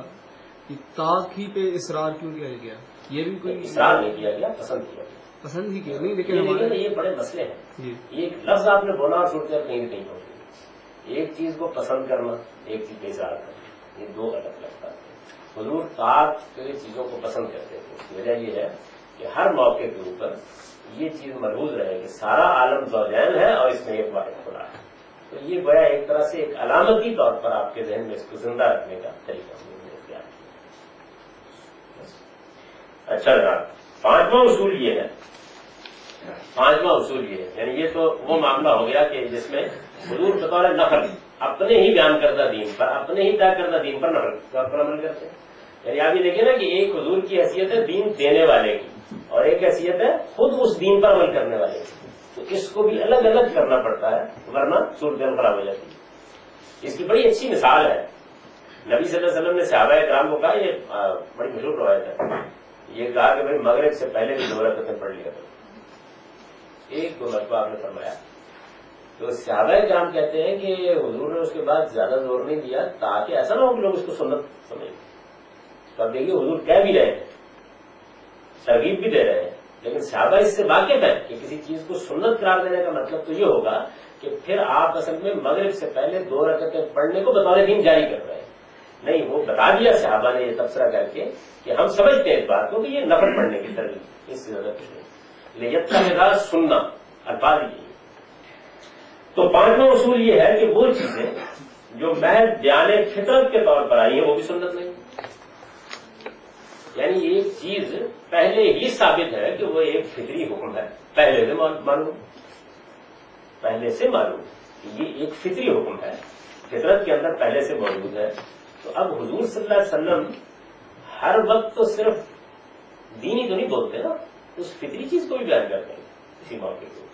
تاک ہی پہ اصرار کیوں کیا گیا؟ یہ بھی کوئی اصرار نہیں کیا گیا، پسند کیا گیا. پسند ہی کیا نہیں، لیکن یہ بڑے مسئلے ہیں. جی ایک لفظ آپ نے بولا اور صورت کہیں نہیں پہنچی. ایک چیز کو پسند کرنا، ایک چیز کا اظہار کرنا، یہ 2 الگ الگ باتیں ہیں. حضور تاک کے چیزوں کو پسند کرتے تھے. اس کی وجہ یہ ہے کہ ہر موقع کے اوپر یہ چیز ملحوظ رہے کہ سارا عالم زوجین ہے اور اس میں ایک واحد خدا ہے. تو یہ گویا ایک طرح سے ایک علامتی طور پر آپ کے ذہن میں اس کو زندہ رکھنے کا طریقہ اختیار کیا. اچھا جناب 5واں اصول یہ ہے، 5واں اصول یہ ہے، یعنی یہ تو وہ معاملہ ہو گیا کہ جس میں حضور بطور نفل اپنے ہی بیان کردہ دین پر، اپنے ہی طے کردہ دین پر نفل پر عمل کرتے ہیں. یعنی آپ یہ دیکھیں نا کہ ایک حضور کی حیثیت ہے دین دینے والے کی، اور ایک حیثیت ہے خود اس دین پر عمل کرنے والے کی. تو اس کو بھی الگ الگ کرنا پڑتا ہے ورنہ صورتحال خراب ہو جاتی ہے. اس کی بڑی اچھی مثال ہے. نبی صلی اللہ علیہ وسلم نے صحابہ کرام کو کہا، یہ بڑی مشہور روایت ہے، یہ کہا کہ بھائی مغرب سے پہلے بھی 2 رکعتیں پڑھ لیا کرو. 1-2 مرتبہ آپ نے فرمایا. تو صحابہ کرام کہتے ہیں کہ حضور نے اس کے بعد زیادہ زور نہیں دیا تاکہ ایسا نہ ہو کہ لوگ اس کو سنت سمجھیں. تو اب دیکھیے حضور کہہ بھی رہے ہیں، ترغیب بھی دے رہے ہیں، لیکن صحابہ اس سے واقف ہے کہ کسی چیز کو سنت قرار دینے کا مطلب تو یہ ہوگا کہ پھر آپ اصل میں مغرب سے پہلے 2 رکعتیں پڑھنے کو بطور دین جاری کر رہے ہیں. نہیں، وہ بتا دیا صحابہ نے یہ تبصرہ کر کے کہ ہم سمجھتے ہیں اس بات کو کہ یہ نفل پڑھنے کی ترغیب، اس سے زیادہ کچھ نہیں. لیتخذ سننا الفاظ یہ. تو 5واں اصول یہ ہے کہ وہ چیزیں جو محض بیان فطرت کے طور پر آئی ہیں وہ بھی سنت نہیں. یعنی ایک چیز پہلے ہی ثابت ہے کہ وہ ایک فطری حکم ہے، پہلے سے معلوم یہ ایک فطری حکم ہے، فطرت کے اندر پہلے سے موجود ہے. تو اب حضور صلی اللہ علیہ وسلم ہر وقت تو صرف دین ہی تو نہیں بولتے نا، اس فطری چیز کو بھی بیان کرتے ہیں اسی موقع کو.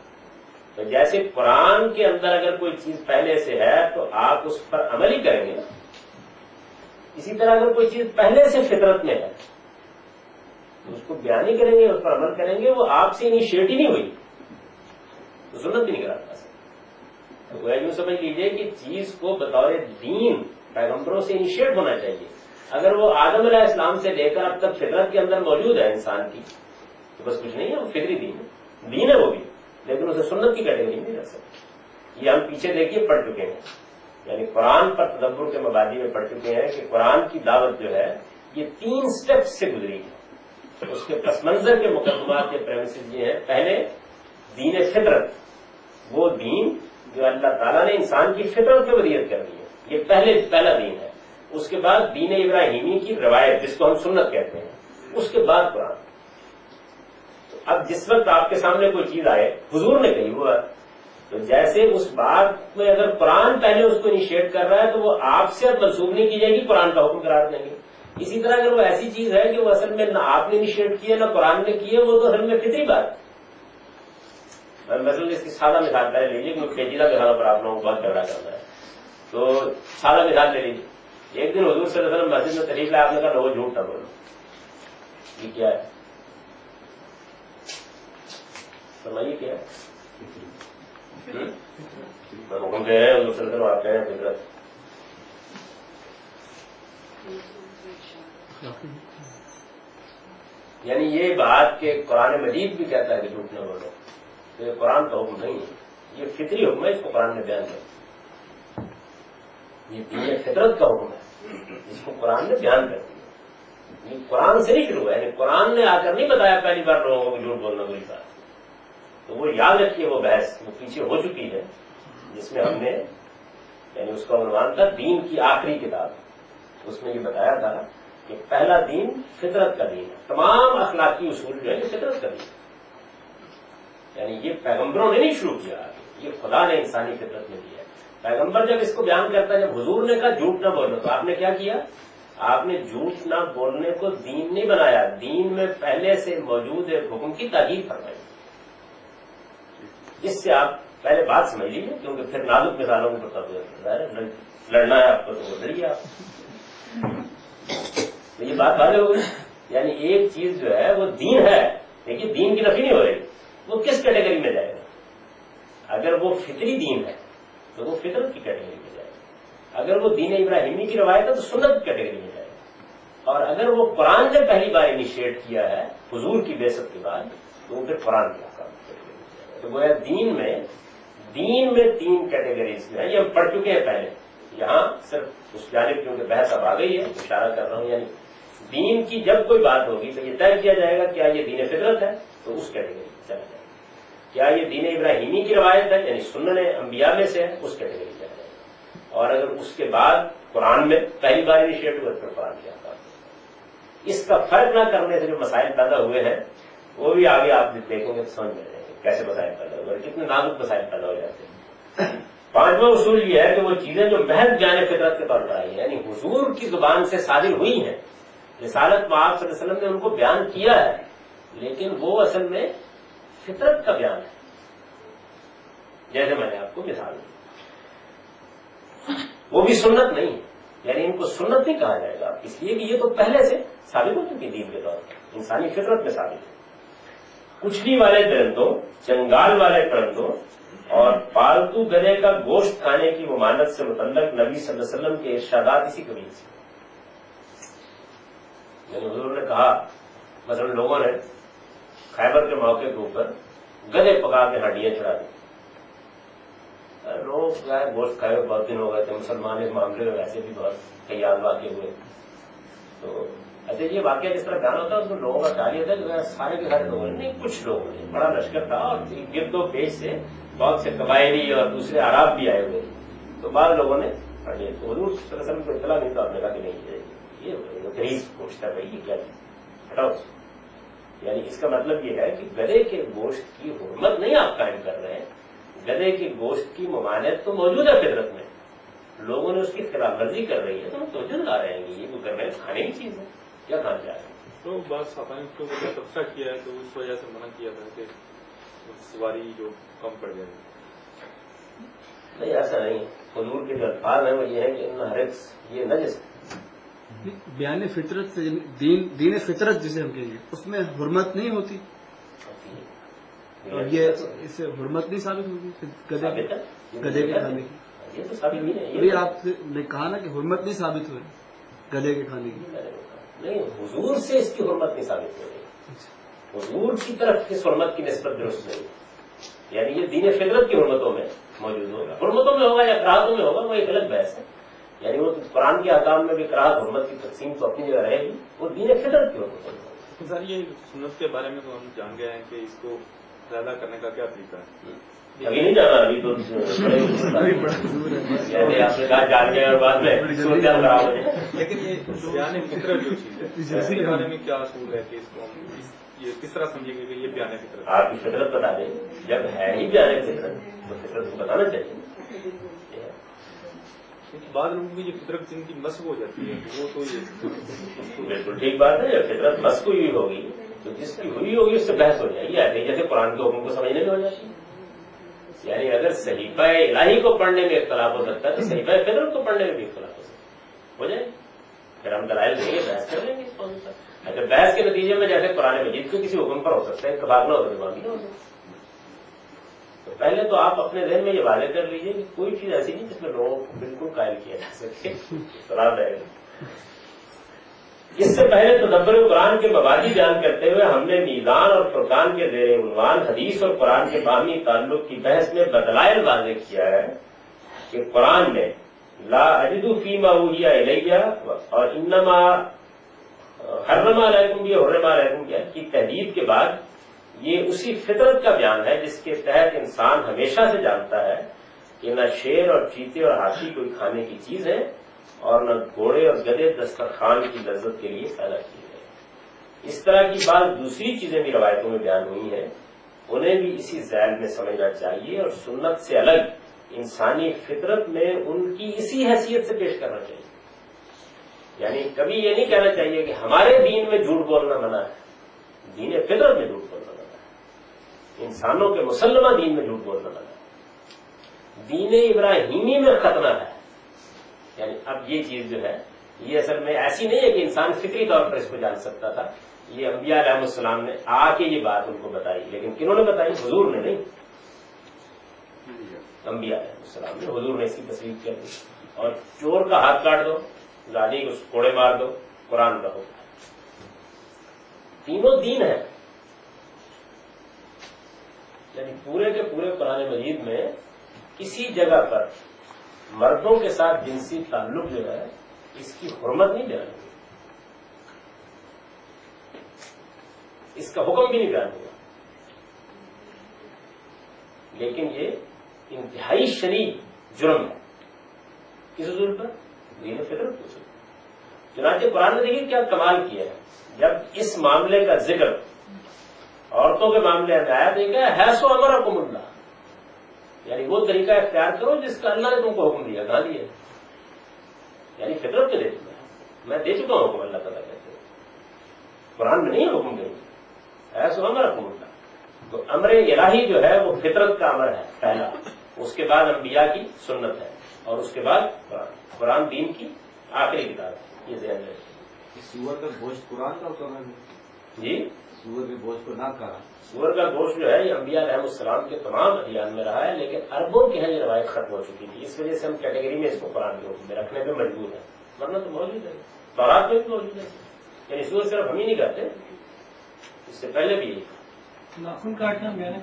تو جیسے قرآن کے اندر اگر کوئی چیز پہلے سے ہے تو آپ اس پر عمل ہی کریں گے نا، اسی طرح اگر کوئی چیز پہلے سے فطرت میں ہے تو اس کو بیان ہی کریں گے، اس پر عمل کریں گے. وہ آپ سے انیشیٹ ہی نہیں ہوئی تو سنت بھی نہیں کراتا. تو یوں سمجھ لیجیے کہ چیز کو بطور دین پیغمبروں سے انیشیٹ ہونا چاہیے. اگر وہ آدم علیہ السلام سے لے کر اب تک فطرت کے اندر موجود ہے انسان کی تو بس کچھ نہیں ہے، وہ فطری دین ہے وہ بھی، لیکن اسے سنت کی کیٹیگری نہیں رکھ سکتے. یہ ہم پیچھے دیکھیے پڑھ چکے ہیں، یعنی قرآن پر تدبر کے مبادی میں پڑھ چکے ہیں کہ قرآن کی دعوت جو ہے یہ 3 سٹیپس سے گزری ہے. اس کے پس منظر کے مقدمات کے پریمیسز یہ ہیں. پہلے دین فطرت، وہ دین جو اللہ تعالیٰ نے انسان کی فطرت پہ ودیت کر دی ہے، یہ پہلا دین ہے. اس کے بعد دین ابراہیمی کی روایت جس کو ہم سنت کہتے ہیں، اس کے بعد قرآن. تو اب جس وقت آپ کے سامنے کوئی چیز آئے حضور نے کہی ہوا تو جیسے اس بات میں اگر قرآن پہلے اس کو انیشیٹ کر رہا ہے تو وہ آپ سے اب منسوخ نہیں کی جائے گی، قرآن کا حکم قرار دیں گے. اسی طرح اگر وہ ایسی چیز ہے کہ وہ اصل میں نہ آپ نے انیشیٹ کی ہے نہ قرآن نے کی ہے، وہ تو اصل میں فطری بات ہے. مثلاً اس کی سادہ مثال پہلے لیجیے کہ پیچیدہ مثالوں پر آپ لوگوں کو بہت جھگڑا کرنا ہے. تو سادہ مثال لے لیجیے. ایک دن حضور صلی اللہ علیہ وسلم مسجد میں تشریف لائے، آپ نے کہا لوگوں جھوٹ نہ بولو. یہ کیا ہے؟ فرمائیے کیا ہے؟ حکم دے رہے ہیں حضور صلی اللہ علیہ وسلم، آپ کہہ رہے ہیں فطرت. یعنی یہ بات کہ قرآن مجید بھی کہتا ہے کہ جھوٹ نہ بولو، تو یہ قرآن کا حکم نہیں ہے، یہ فطری حکم ہے. اس کو قرآن نے بیان کر دیا. یہ دین فطرت کا حکم ہے، اس کو قرآن نے بیان کر دیا. یہ قرآن سے نہیں شروع ہوا، یعنی قرآن نے آ کر نہیں بتایا پہلی بار لوگوں کو جھوٹ بولنا کوئی بات. تو وہ یاد رکھیے، وہ بحث وہ پیچھے ہو چکی ہے جس میں ہم نے، یعنی اس کا عنوان تھا دین کی آخری کتاب. اس میں یہ بتایا تھا کہ پہلا دین فطرت کا دین ہے. تمام اخلاقی اصول جو ہے یہ فطرت کا دین ہے. یعنی یہ پیغمبروں نے نہیں شروع کیا، یہ خدا نے انسانی فطرت میں دیا ہے. پیغمبر جب اس کو بیان کرتا ہے، جب حضور نے کہا جھوٹ نہ بولو، تو آپ نے کیا کیا؟ آپ نے جھوٹ نہ بولنے کو دین نہیں بنایا، دین میں پہلے سے موجود ایک حکم کی تاکید فرمائی. جس سے آپ پہلے بات سمجھ لیجیے، کیونکہ پھر نازک مثالوں میں لڑنا ہے آپ کو تو لڑیے آپ. تو یہ بات واضح ہو گئی. یعنی ایک چیز جو ہے وہ دین ہے، لیکن دین کی نفی نہیں ہو رہی. وہ کس کیٹیگری میں جائے گا؟ اگر وہ فطری دین ہے تو وہ فطرت کی کیٹیگری میں جائے گا. اگر وہ دین ابراہیمی کی روایت ہے تو سنت کی کیٹیگری میں جائے گا. اور اگر وہ قرآن نے پہلی بار انیشیٹ کیا ہے حضور کی بعثت کے بعد تو وہ پھر قرآن کے احکام کی کیٹیگری میں جائے گا. تو گویا دین میں 3 کیٹیگریز جو ہیں یہ ہم پڑھ چکے ہیں پہلے. یہاں صرف اس جانب کیونکہ بحث اب آ گئی ہے اشارہ کر رہا ہوں. یعنی دین کی جب کوئی بات ہوگی تو یہ طے کیا جائے گا کیا یہ دین فطرت ہے تو اس کیٹیگری میں چلا جائے گا. کیا یہ دین ابراہیمی کی روایت ہے یعنی سنن انبیاء میں سے ہے، اس کیٹیگری میں چلا جائے گا. اور اگر اس کے بعد قرآن میں پہلی بار انیشیٹ ہوا تو قرآن کیا کہا. اس کا فرق نہ کرنے سے جو مسائل پیدا ہوئے ہیں وہ بھی آگے آپ دیکھیں گے تو سمجھ میں آئیں گے کیسے مسائل پیدا ہوئے اور کتنے نازک مسائل پیدا ہو جاتے ہیں. 5واں اصول یہ ہے کہ وہ چیزیں جو محض بیان فطرت کے طور پر آئی ہیں، یعنی حضور کی زبان سے صادر ہوئی ہیں، رسالت میں آپ صلی اللہ علیہ وسلم نے ان کو بیان کیا ہے، لیکن وہ اصل میں فطرت کا بیان ہے. جیسے میں نے آپ کو مثال دی، وہ بھی سنت نہیں ہے. یعنی ان کو سنت نہیں کہا جائے گا اس لیے کہ یہ تو پہلے سے ثابت ہو چکی دین کے طور پر، انسانی فطرت میں ثابت ہے. کچلی والے درندوں، چنگال والے پرندوں اور پالتو گدے کا گوشت کھانے کی ممانعت سے متعلق نبی صلی اللہ علیہ وسلم کے ارشادات اسی قبیل سے. یعنی حضور نے کہا مثلا لوگوں نے خیبر کے موقع کے اوپر گدے پکا کے ہڈیاں چڑھا دی. لوگ گوشت کھائے ہوئے بہت دن ہو گئے تھے، مسلمان اس معاملے میں ویسے بھی بہت خیال واقع ہوئے. تو اچھا یہ واقعہ جس طرح بیان ہوتا ہے اس میں لوگوں کا خیال یہ تھا کہ سارے کے سارے لوگوں نے نہیں، کچھ لوگوں نے، بڑا لشکر تھا اور گرد و پیش سے بہت سے قبائلی اور دوسرے عرب بھی آئے ہوئے. تو بعض لوگوں نے تو حضور صلی اللہ علیہ وسلم کو اطلاع نہیں تو آپ نے کہا کہ نہیں یہ گوشت ہے بھائی، یہ کیا چیز. ہٹاؤ. یعنی اس کا مطلب یہ ہے کہ گدھے کے گوشت کی حرمت نہیں آپ قائم کر رہے ہیں. گدھے کے گوشت کی ممانعت تو موجود ہے فطرت میں, لوگوں نے اس کی خلاف ورزی کر رہی ہے تو ہم توجہ لا رہے ہیں کہ یہ تو کر رہے ہیں, کھانے کی چیز ہے, کیا کھانا چاہ رہے ہیں. تو بات صحابہ نے تبصرہ کیا ہے تو اس وجہ سے منع کیا تھا کہ سواری جو کم پڑ جائے. نہیں ایسا نہیں, حضور کے جو الفاظ ہیں وہ یہ ہے کہ ہر ایک یہ نجس ہے. بیان فطرت سے دین فطرت جسے ہم کہیں گے اس میں حرمت نہیں ہوتی, اور یہ اس سے حرمت نہیں ثابت ہوگی گدھے کے کھانے کی. یہ تو ثابت نہیں ہے. ابھی آپ نے کہا نا کہ حرمت نہیں ثابت ہوئی گدھے کے کھانے کی. نہیں, حضور سے اس کی حرمت نہیں ثابت ہو رہی. حضور کی طرف اس حرمت کی نسبت درست نہیں, یعنی یہ دین فطرت کی حرمتوں میں موجود ہوگا. حرمتوں میں ہوگا یا کراہتوں میں ہوگا وہ ایک الگ بحث ہے. یعنی وہ قرآن کے احکام میں بھی کراہت حرمت کی تقسیم تو اپنی جگہ رہے گی, وہ دین فطرت کی حرمتوں میں ہوگا. سر یہ سنت کے بارے میں تو ہم جان گئے ہیں کہ اس کو زیادہ کرنے کا کیا طریقہ ہے. ابھی نہیں جانا, ابھی تو آپ نے کہا جان گئے اور بعد میں خراب ہو جائے. لیکن یہ بیان فطرت جو چیز ہے اس کے بارے میں کیا اصول ہے کہ اس کو ہم یہ کس طرح سمجھیں گے کہ یہ بیان فطرت. آپ کی فطرت بتا دیں, جب ہے ہی بیان فطرت تو فطرت کو بتانا چاہیے. بعض لوگوں کی یہ فطرت جن کی مسخ ہو جاتی ہے وہ تو یہ بالکل ٹھیک بات ہے. جب فطرت مسخ ہوئی ہوگی تو جس کی ہوئی ہوگی اس سے بحث ہو جائے گی. ایسے جیسے قرآن کے حکم کو سمجھنے میں ہو جاتی ہے. یعنی اگر صحیفہ الہی کو پڑھنے میں اختلاف ہو سکتا ہے تو صحیفہ فطرت کو پڑھنے میں بھی اختلاف ہو جائے. پھر ہم دلائل دیں گے, بحث کر لیں گے اس موضوع پر. اگر بحث کے نتیجے میں جیسے قرآن مجید کو کسی حکم پر ہو سکتا ہے, اتفاق نہ ہو تو باقی نہ ہو سکتا. تو پہلے تو آپ اپنے ذہن میں یہ واضح کر لیجئے کہ کوئی چیز ایسی نہیں جس میں لوگوں کو بالکل قائل کیا جا سکے. قرآن رہے گا. اس سے پہلے تدبر قرآن کے مبادی بیان کرتے ہوئے ہم نے میزان اور فرقان کے زیر عنوان حدیث اور قرآن کے باہمی تعلق کی بحث میں بدلائل واضح کیا ہے کہ قرآن میں لا اجد فیما اوحی الی اور انما حرم علیکم یہ حرم علیکم کی تحدید کے بعد یہ اسی فطرت کا بیان ہے جس کے تحت انسان ہمیشہ سے جانتا ہے کہ نہ شیر اور چیتے اور ہاتھی کوئی کھانے کی چیز ہے اور نہ گھوڑے اور گدھے دسترخوان کی لذت کے لیے پیدا کیے گئے. اس طرح کی بعض دوسری چیزیں بھی روایتوں میں بیان ہوئی ہیں, انہیں بھی اسی ذیل میں سمجھنا چاہیے اور سنت سے الگ انسانی فطرت میں ان کی اسی حیثیت سے پیش کرنا چاہیے. یعنی کبھی یہ نہیں کہنا چاہیے کہ ہمارے دین میں جھوٹ بولنا منع ہے, دین فطرت میں جھوٹ بولنا منع ہے, انسانوں کے مسلمہ دین میں جھوٹ بولنا منع ہے, دین ابراہیمی میں ختنہ ہے. یعنی اب یہ چیز جو ہے یہ اصل میں ایسی نہیں ہے کہ انسان فطری طور پر اس کو جان سکتا تھا. یہ انبیاء علیہ السلام نے آ کے یہ بات ان کو بتائی, لیکن کنہوں نے بتائی؟ حضور نے نہیں, انبیاء علیہ السلام نے. حضور نے اس کی تصریح کر دی. اور چور کا ہاتھ کاٹ دو, زانی کو کوڑے مار دو, قرآن کا حکم. تینوں دین ہیں. یعنی پورے کے پورے قرآن مجید میں کسی جگہ پر مردوں کے ساتھ جنسی تعلق جو ہے اس کی حرمت نہیں بیان ہوئی, اس کا حکم بھی نہیں بیان ہوا, لیکن یہ انتہائی شنیع جرم ہے. کس اصول پر؟ دین فطرت کے اصول. چنانچہ قرآن نے دیکھیے کیا کمال کیا ہے, جب اس معاملے کا ذکر عورتوں کے معاملے میں آیا دیکھا ہے سو امرکم اللہ, یعنی وہ طریقہ اختیار کرو جس کا اللہ نے تم کو حکم دیا. کہاں دیا؟ یعنی فطرت کے دے چکا ہے, میں دے چکا ہوں حکم. اللہ تعالیٰ کہتے ہیں قرآن میں نہیں حکم دیں گے ایسا امر حکم اللہ. تو امر الہی جو ہے وہ فطرت کا امر ہے پہلا, اس کے بعد انبیاء کی سنت ہے, اور اس کے بعد قرآن دین کی آخری کتاب ہے. یہ ذہن میں سور کا گوشت قرآن کا حکم ہے جی. سور کے گوشت کو نہ کھانا. سور کا گوشت جو ہے یہ انبیاء علیہ السلام کے تمام ادیان میں رہا ہے, لیکن عربوں کے یہاں یہ روایت ختم ہو چکی تھی. اس وجہ سے ہم کیٹیگری میں اس کو قرآن کے حکم میں رکھنے پہ مجبور ہیں, ورنہ تو موجود ہے, تورات میں بھی موجود ہے. یعنی سور صرف ہم ہی نہیں کرتے, اس سے پہلے بھی ناخن کاٹنا نہیں ہے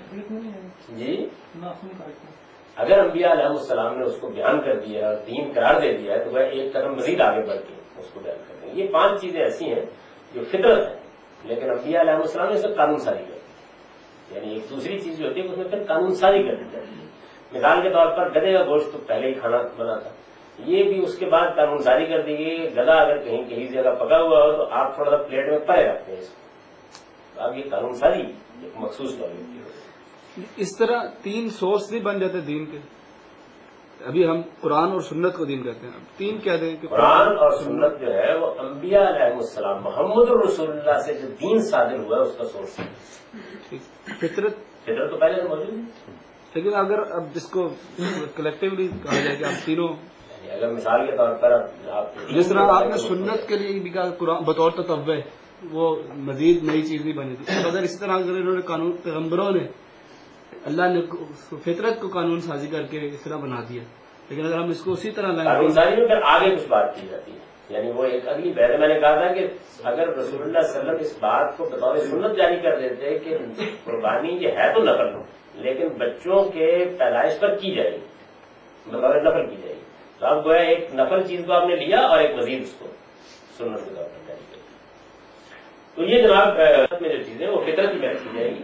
جی. ناخن کاٹنا اگر انبیاء علیہ السلام نے اس کو بیان کر دیا اور دین قرار دے دیا ہے تو وہ ایک قدم مزید آگے بڑھ کے اس کو بیان کر دیں. یہ 5 چیزیں ایسی ہیں جو فطرت ہے, لیکن انبیاء علیہ السلام نے اس میں قانون سازی کر دی. یعنی ایک دوسری چیز جو ہوتی ہے اس میں پھر قانون سازی کر دی جاتی ہے. مثال کے طور پر گدھے کا گوشت تو پہلے ہی کھانا بنا تھا, یہ بھی اس کے بعد قانون سازی کر دی گئی. گدھا اگر کہیں کسی جگہ پکا ہوا ہو تو آپ تھوڑا سا پلیٹ میں پرے رکھتے ہیں اس کو, اب یہ قانون سازی ایک مخصوص نوعیت کی ہوگی. اس طرح 3 سورس نہیں بن جاتے دین کے. ابھی ہم قرآن اور سنت کو دین کہتے ہیں, اب 3 کہہ دیں کہ قرآن اور سنت جو ہے وہ انبیاء علیہ السلام محمد رسول اللہ سے جو دین صادر ہوا ہے اس کا سورس ہے. فطرت تو پہلے سے موجود ہے, لیکن اگر اب جس کو کلیکٹیولی کہا جائے کہ آپ تینوں, اگر مثال کے طور پر آپ جس طرح آپ نے سنت کے لیے بھی کہا قرآن بطور تطوع وہ مزید نئی چیز نہیں بنی تھی, اگر اسی طرح اگر انہوں نے قانون پیغمبروں نے اللہ نے فطرت کو قانون سازی کر کے اس طرح بنا دیا, لیکن اگر ہم اس کو اسی طرح قانون سازی میں پھر آگے کچھ بات کی جاتی ہے, یعنی وہ ایک اگلی بحث. میں نے کہا تھا کہ اگر رسول اللہ صلی اللہ علیہ وسلم اس بات کو بطور سنت جاری کر دیتے کہ قربانی یہ ہے تو نقل ہو لیکن بچوں کے پیدائش پر کی جائے گی, بطور نقل کی جائے گی, تو اب گویا ایک نقل چیز کو آپ نے لیا اور ایک مزید اس کو سنت کے طور پر جاری کر دیا. تو یہ جناب میں جو چیزیں وہ فطرت کی بحث کی جائے گی,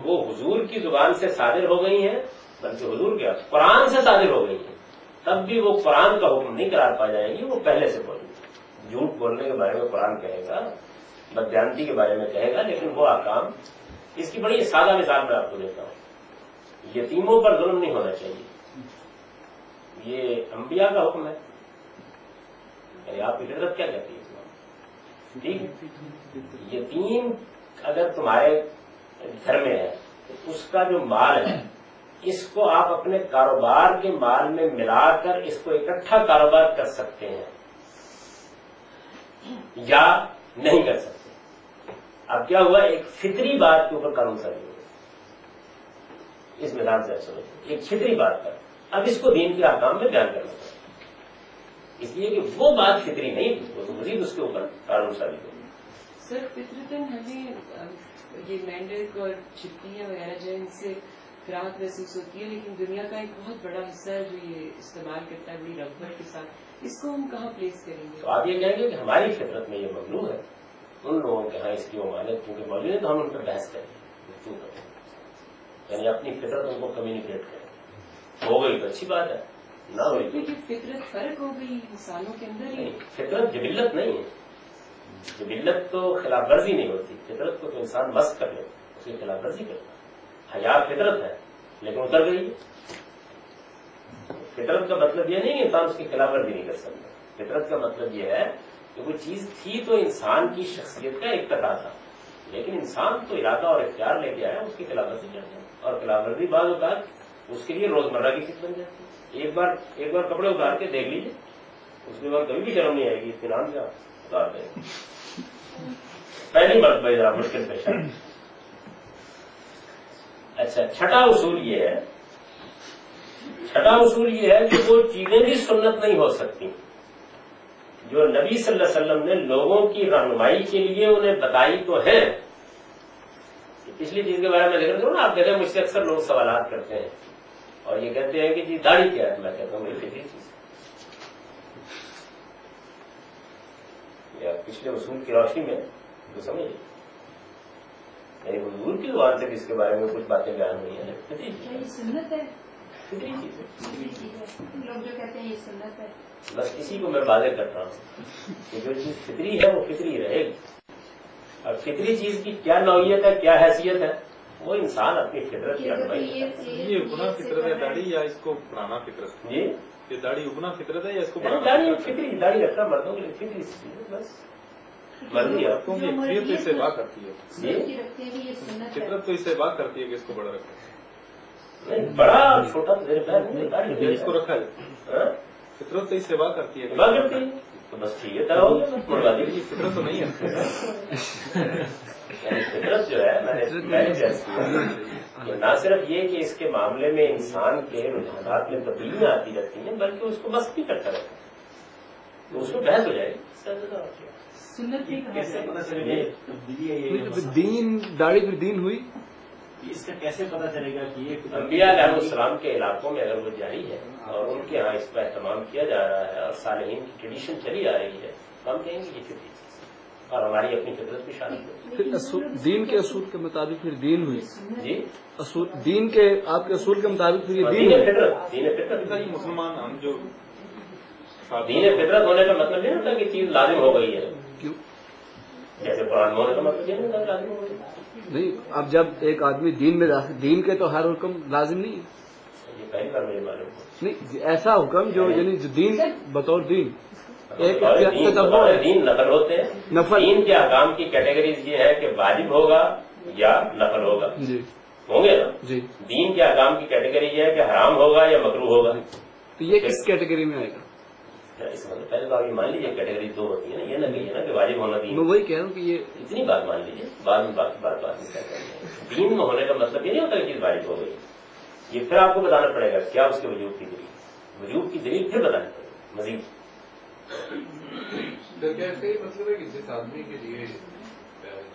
وہ حضور کی زبان سے صادر ہو گئی ہیں, بلکہ حضور کیا قرآن سے صادر ہو گئی ہیں, تب بھی وہ قرآن کا حکم نہیں قرار پا جائیں گی, وہ پہلے سے بولیں گے. جھوٹ بولنے کے بارے میں قرآن کہے گا, بددیانتی کے بارے میں کہے گا, لیکن وہ احکام. اس کی بڑی سادہ مثال میں آپ کو دیتا ہوں. یتیموں پر ظلم نہیں ہونا چاہیے, یہ انبیاء کا حکم ہے. یعنی آپ کی فطرت کیا کہتی ہے؟ ٹھیک, یتیم اگر تمہارے گھر میں ہے تو اس کا جو مال ہے اس کو آپ اپنے کاروبار کے مال میں ملا کر اس کو اکٹھا کاروبار کر سکتے ہیں یا نہیں کر سکتے. اب کیا ہوا, ایک فطری بات کے اوپر قانون سازی ہو گئی. اس میدان سے سمجھیں, ایک فطری بات پر اب اس کو دین کے احکام میں بیان کرنا پڑتا, اس لیے کہ وہ بات فطری نہیں تھی, وہ تو مزید اس کے اوپر قانون سازی ہو گئی. سر فطرتاً ہمیں یہ مینڈک اور چھٹیاں وغیرہ جو ان سے راحت محسوس ہوتی ہے, لیکن دنیا کا ایک بہت بڑا حصہ ہے جو یہ استعمال کرتا ہے بڑی رغبت کے ساتھ, اس کو ہم کہاں پلیس کریں گے؟ تو آپ یہ کہیں گے کہ ہماری فطرت میں یہ ممنوع ہے, ان لوگوں کے ہاں اس کی ممانعت کیونکہ موجود ہے تو ہم ان پر بحث کریں گے, یعنی اپنی فطرت ان کو کمیونیکیٹ کریں. ہو گئی تو اچھی بات ہے, نہ ہوئی تو فطرت فرق ہو گئی انسانوں کے اندر ہی. فطرت جبلت نہیں ہے, جبلت تو خلاف ورزی نہیں ہوتی. فطرت کو تو انسان مست کر لے, اس کی خلاف ورزی کرتا. حیا فطرت ہے لیکن اتر گئی ہے. فطرت کا مطلب یہ نہیں کہ انسان اس کی خلاف ورزی نہیں کر سکتا. فطرت کا مطلب یہ ہے کہ کوئی چیز تھی تو انسان کی شخصیت کا اقتضا تھا, لیکن انسان تو ارادہ اور اختیار لے کے آیا, اس کی خلاف ورزی کرتا ہے. اور خلاف ورزی بعض اوقات اس کے لیے روزمرہ کی چیز بن جاتی ہے. ایک بار کپڑے اتار کے دیکھ لیجیے, اس کے بعد کبھی بھی شرم نہیں آئے گی اطمینان سے اتار دیں. پہلی مرتبہ ذرا مشکل پیش آئی. اچھا, چھٹا اصول یہ ہے کہ وہ چیزیں بھی سنت نہیں ہو سکتی جو نبی صلی اللہ علیہ وسلم نے لوگوں کی رہنمائی کے لیے انہیں بتائی تو ہے. پچھلی چیز کے بارے میں ذکر کروں نا, آپ کہتے ہیں مجھ سے اکثر لوگ سوالات کرتے ہیں اور یہ کہتے ہیں کہ جی داڑھی کیا ہے, میں کہتا ہوں میری فطری چیز یا پچھلے اصول کی روشنی میں تو سمجھے, یعنی حضور کی زبان سے بھی اس کے بارے میں کچھ باتیں بیان ہوئی ہیں. کیا یہ سنت ہے؟ فطری چیز ہے. لوگ جو کہتے ہیں یہ سنت ہے, بس اسی کو میں واضح کرتا ہوں کہ جو چیز فطری ہے وہ فطری رہے گی. اور فطری چیز کی کیا نوعیت ہے, کیا حیثیت ہے, وہ انسان اپنی فطرت کی رہنمائی کرتا ہے. یہ اگنا فطرت ہے داڑھی یا اس کو بڑھانا فطرت؟ جی, یہ داڑھی اگنا فطرت ہے یا اس کو داڑھی بڑھانا فطری, داڑھی رکھنا مردوں کے لیے فطری چیز ہے, بس مرضی ہے. کیونکہ فطرت تو اس سے بات کرتی ہے, جی, رکھتے ہیں یہ سنت ہے. فطرت تو اس سے بات کرتی ہے کہ اس کو بڑا رکھا نہیں بڑا چھوٹا تو میرے خیال میں داڑھی اس کو رکھا ہے. ہاں؟ فطرت تو اس سے بات کرتی ہے بات کرتی ہے تو بس ٹھیک ہے, طرح ہو گیا, بس مروا دیجیے. فطرت تو نہیں ہے. یعنی فطرت جو ہے, میں نے پہلے جیسے کیا کہ نہ صرف یہ کہ اس کے معاملے میں انسان کے رجحانات میں تبدیلیاں آتی رہتی ہیں بلکہ اس کو بس بھی کرتا رہتا ہے, تو اس میں بحث ہو جائے گی. سنت بھی کیسے پتا چلے گا تبدیلی ہے یہ؟ دین داڑھی پھر دین ہوئی, اس کا کیسے پتا چلے گا کہ یہ انبیاء علیہ السلام کے علاقوں میں اگر وہ جاری ہے اور ان کے ہاں اس کا اہتمام کیا جا رہا ہے اور صالحین کی ٹریڈیشن چلی آ رہی ہے, تو ہم کہیں گے یہ فطری چیز اور ہماری اپنی فطرت بھی شامل ہے. پھر دین کے اصول کے مطابق پھر دین ہوئی. جی, اصول دین کے آپ کے اصول کے مطابق پھر یہ دین دین ہوئی. فطرت, دین فطرت. یہ مسلمان ہم جو دین فطرت ہونے کا مطلب نہیں ہوتا کہ چیز لازم ہو گئی ہے. کیوں؟ جیسے قرآن میں ہونے کا مطلب یہ نہیں لازم ہو گئی. نہیں. اب جب ایک آدمی دین میں داخل، دین کے تو ہر حکم لازم نہیں ہے. یہ پہلی بار مجھے معلوم ہو. نہیں، ایسا حکم جو یعنی جو دین بطور دین ایک دین نفل ہوتے ہیں. نفل دین کے احکام کی کیٹیگریز یہ ہے کہ واجب ہوگا یا نفل ہوگا. جی ہوں گے نا. جی. دین کے احکام کی کیٹیگری یہ ہے کہ حرام ہوگا یا مکروہ ہوگا. تو یہ کس کیٹیگری میں آئے گا؟ اس مطلب پہلے بات یہ مان لیجیے کیٹیگری دو ہوتی ہے نا. یہ نہ کہیے نا کہ واجب ہونا دین. میں وہی کہہ رہا ہوں کہ یہ اتنی بات مان لیجیے، بعد میں باقی بات نہیں کرتے. دین میں ہونے کا مطلب یہ نہیں ہوتا کہ چیز واجب ہو گئی. یہ پھر آپ کو بتانا پڑے گا کیا اس کے وجوب کی دلیل. وجوب کی دلیل پھر بتانی پڑے گی مزید. مطلب ہے کہ جس آدمی کے لیے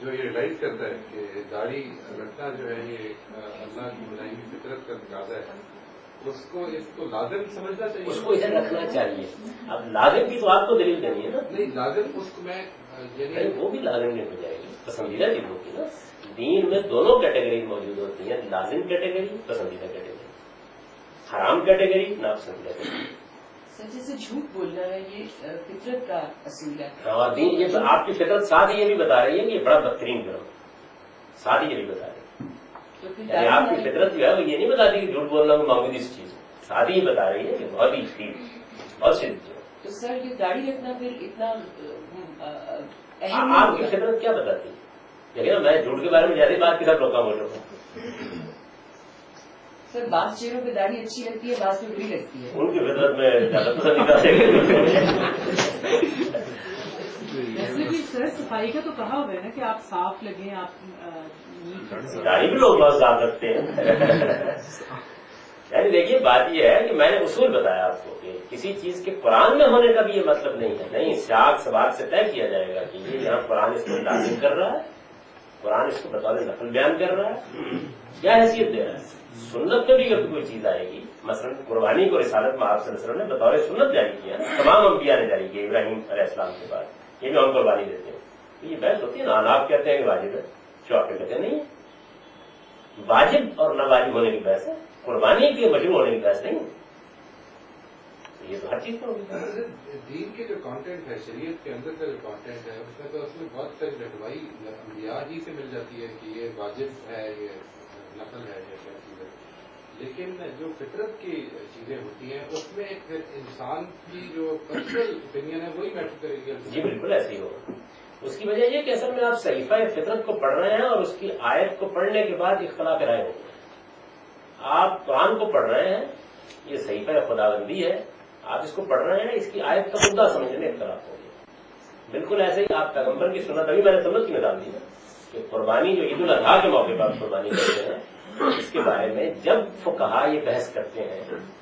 جو یہ ریلائز کرتا ہے کہ داڑھی رکھنا جو ہے یہ اللہ کی بنائی ہوئی فطرت کا تقاضا ہے، اس کو لازم سمجھنا چاہیے. اس کو ادھر رکھنا چاہیے. اب لازم کی تو آپ کو دلیل دینی ہے نا. نہیں لازم اس کو میں یعنی وہ بھی لازم نہیں ہو جائے گی. پسندیدہ چیز ہوتی ہے نا. دین میں دونوں کیٹیگری موجود ہوتی ہیں، لازم کیٹیگری، پسندیدہ کیٹیگری. حرام کیٹیگری، ناپسندیدہ کیٹیگری. سر جیسے جھوٹ بولنا ہے یہ فطرت کا اصول ہے. اور دین یہ آپ کی فطرت ساتھ یہ بھی بتا رہی ہے کہ یہ بڑا بدترین جرم. ساتھ یہ بھی بتا رہی ہے. تو پھر یعنی آپ کی فطرت جو ہے وہ یہ نہیں بتاتی کہ جھوٹ بولنا کو معمولی اس چیز. ساتھ ہی بتا رہی ہے کہ بہت ہی ٹھیک اور شدید. تو سر یہ داڑھی رکھنا پھر اتنا اہم آپ کی فطرت کیا بتاتی ہے؟ لیکن میں جھوٹ کے بارے میں زیادہ بات کے ساتھ روکا بول رہا ہوں. سر بعض چہروں پہ داڑھی اچھی لگتی ہے، بعض پہ بری لگتی ہے. ان کی فطرت میں زیادہ پسندیدہ ہے. ویسے بھی سر صفائی کا تو کہا ہوا ہے نا کہ آپ صاف لگیں، آپ داڑھی بھی لوگ بہت صاف رکھتے ہیں. یعنی دیکھیے بات یہ ہے کہ میں نے اصول بتایا آپ کو کہ کسی چیز کے قرآن میں ہونے کا بھی یہ مطلب نہیں ہے. نہیں، سیاق سباق سے طے کیا جائے گا کہ یہ یہاں قرآن اس کو لازم کر رہا ہے، قرآن اس کو بطور نفل بیان کر رہا ہے، کیا حیثیت دے رہا ہے. سنت میں بھی اگر کوئی چیز آئے گی، مثلا قربانی کو رسالت میں آپ صلی اللہ علیہ وسلم نے بطور سنت جاری کیا، تمام انبیاء نے جاری کیا ابراہیم علیہ السلام کے بعد. یہ بھی ہم قربانی دیتے ہیں. یہ بحث ہوتی ہے نا. آپ کہتے ہیں کہ واجب ہے، چوکے کہتے ہیں نہیں. واجب اور نہ واجب ہونے کی بحث ہے، قربانی کے مشروع ہونے کی بحث نہیں. یہ تو ہر چیز میں ہوگی. دین کے جو کانٹینٹ ہے، شریعت کے اندر کا جو کانٹینٹ ہے، اس میں تو اس میں بہت ساری رہنمائی انبیاء ہی سے مل جاتی ہے کہ یہ واجب ہے، یہ نفل ہے، یہ کیا چیز ہے. لیکن جو فطرت کی چیزیں ہوتی ہیں اس میں پھر انسان کی جو پرسنل اوپینین ہے وہی میٹر کرے گی. جی بالکل ایسے ہی ہوگا. اس کی وجہ یہ کہ اصل میں آپ صحیفہ فطرت کو پڑھ رہے ہیں اور اس کی آیت کو پڑھنے کے بعد اختلاف رائے ہوگی. آپ قرآن کو پڑھ رہے ہیں، یہ صحیفہ خداوندی ہے، آپ اس کو پڑھ رہے ہیں، اس کی آیت کا مدعا سمجھنے میں اختلاف ہو گیا. بالکل ایسے ہی آپ پیغمبر کی سنت، ابھی میں نے سنت کی مثال دی نا کہ قربانی جو عید الاضحیٰ کے موقع پر قربانی کرتے ہیں، اس کے بارے میں جب فقہا یہ بحث کرتے ہیں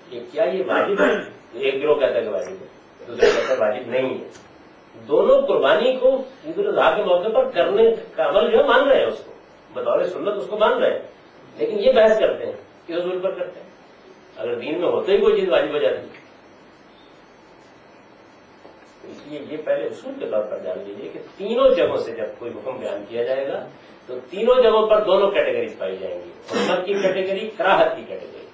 کہ کیا یہ واجب ہے، ایک گروہ کہتا ہے کہ واجب ہے، دوسرا کہتا ہے واجب نہیں ہے. دونوں قربانی کو عید الاضحیٰ کے موقع پر کرنے کا عمل جو ہے مان رہے ہیں، اس کو بطور سنت اس کو مان رہے ہیں، لیکن یہ بحث کرتے ہیں کہ حضور پر کرتے ہیں. اگر دین میں ہوتے ہی کوئی چیز واجب ہو جاتی ہے. اس لیے یہ پہلے اصول کے طور پر جان لیجیے کہ تینوں جگہوں سے جب کوئی حکم بیان کیا جائے گا تو تینوں جگہوں پر دونوں کیٹیگریز پائی جائیں گی. سنت کی کیٹیگری، کراہت کی کیٹیگری،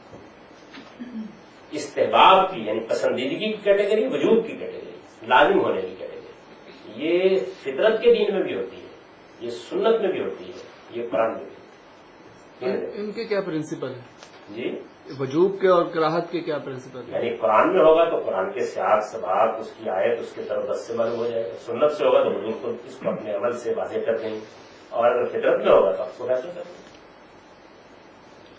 استحباب کی یعنی پسندیدگی کی کیٹیگری، وجوب کی کیٹیگری، لازم ہونے کی کیٹیگری. یہ فطرت کے دین میں بھی ہوتی ہے، یہ سنت میں بھی ہوتی ہے، یہ قرآن میں بھی. ان کے کیا پرنسپل ہے جی وجوب کے اور کراہت کے کیا پرنسپل ہے؟ یعنی قرآن میں ہوگا تو قرآن کے سیاق سباق، اس کی آیت، اس کے تربت سے معلوم ہو جائے گا. سنت سے ہوگا تو حضور کو اس کو اپنے عمل سے واضح کر دیں گے، اور اگر فطرت میں ہوگا تو آپ کو فیصلہ کر دیں گے.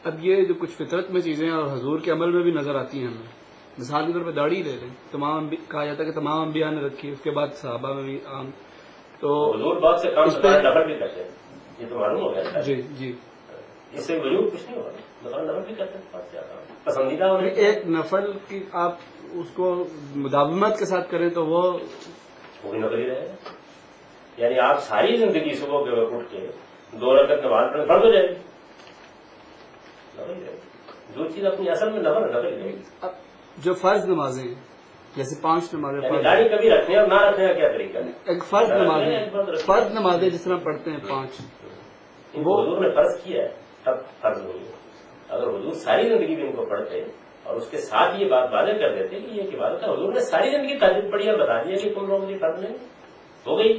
اب یہ جو کچھ فطرت میں چیزیں اور حضور کے عمل میں بھی نظر آتی ہیں ہمیں، مثال کے طور پہ داڑھی لے لیں، تمام کہا جاتا ہے کہ تمام انبیاء نے رکھی، اس کے بعد صحابہ میں بھی عام. تو حضور بہت سے کام نفل بھی کرتے ہیں، یہ تو معلوم ہو گیا. جی جی، اس سے وجوب کچھ نہیں ہوگا، مطلب نفل بھی کرتے ہیں. پسندیدہ ہونے ایک نفل کی آپ اس کو مداومت کے ساتھ کریں تو وہ بھی نفل ہی رہے گا. یعنی آپ ساری زندگی صبح کے وقت اٹھ کے 2 رکعت نماز پڑھنے فرض ہو جائے گی، نفل ہی رہے گی. جو چیز اپنی اصل میں نفل رہے گی. اب جو فرض نمازیں ہیں جیسے 5 نمازیں، یعنی داڑھی کبھی رکھنے اور نہ رکھنے کا کیا طریقہ ہے؟ ایک فرض نمازیں جس طرح پڑھتے ہیں 5، وہ حضور نے فرض کیا ہے تب فرض نہیں ہے. اگر حضور ساری زندگی بھی ان کو پڑھتے اور اس کے ساتھ یہ بات واضح کر دیتے کہ یہ عبادت ہے، حضور نے ساری زندگی تہجد پڑھی اور بتا دیا کہ تم لوگ یہ فرض نہیں ہو گئی.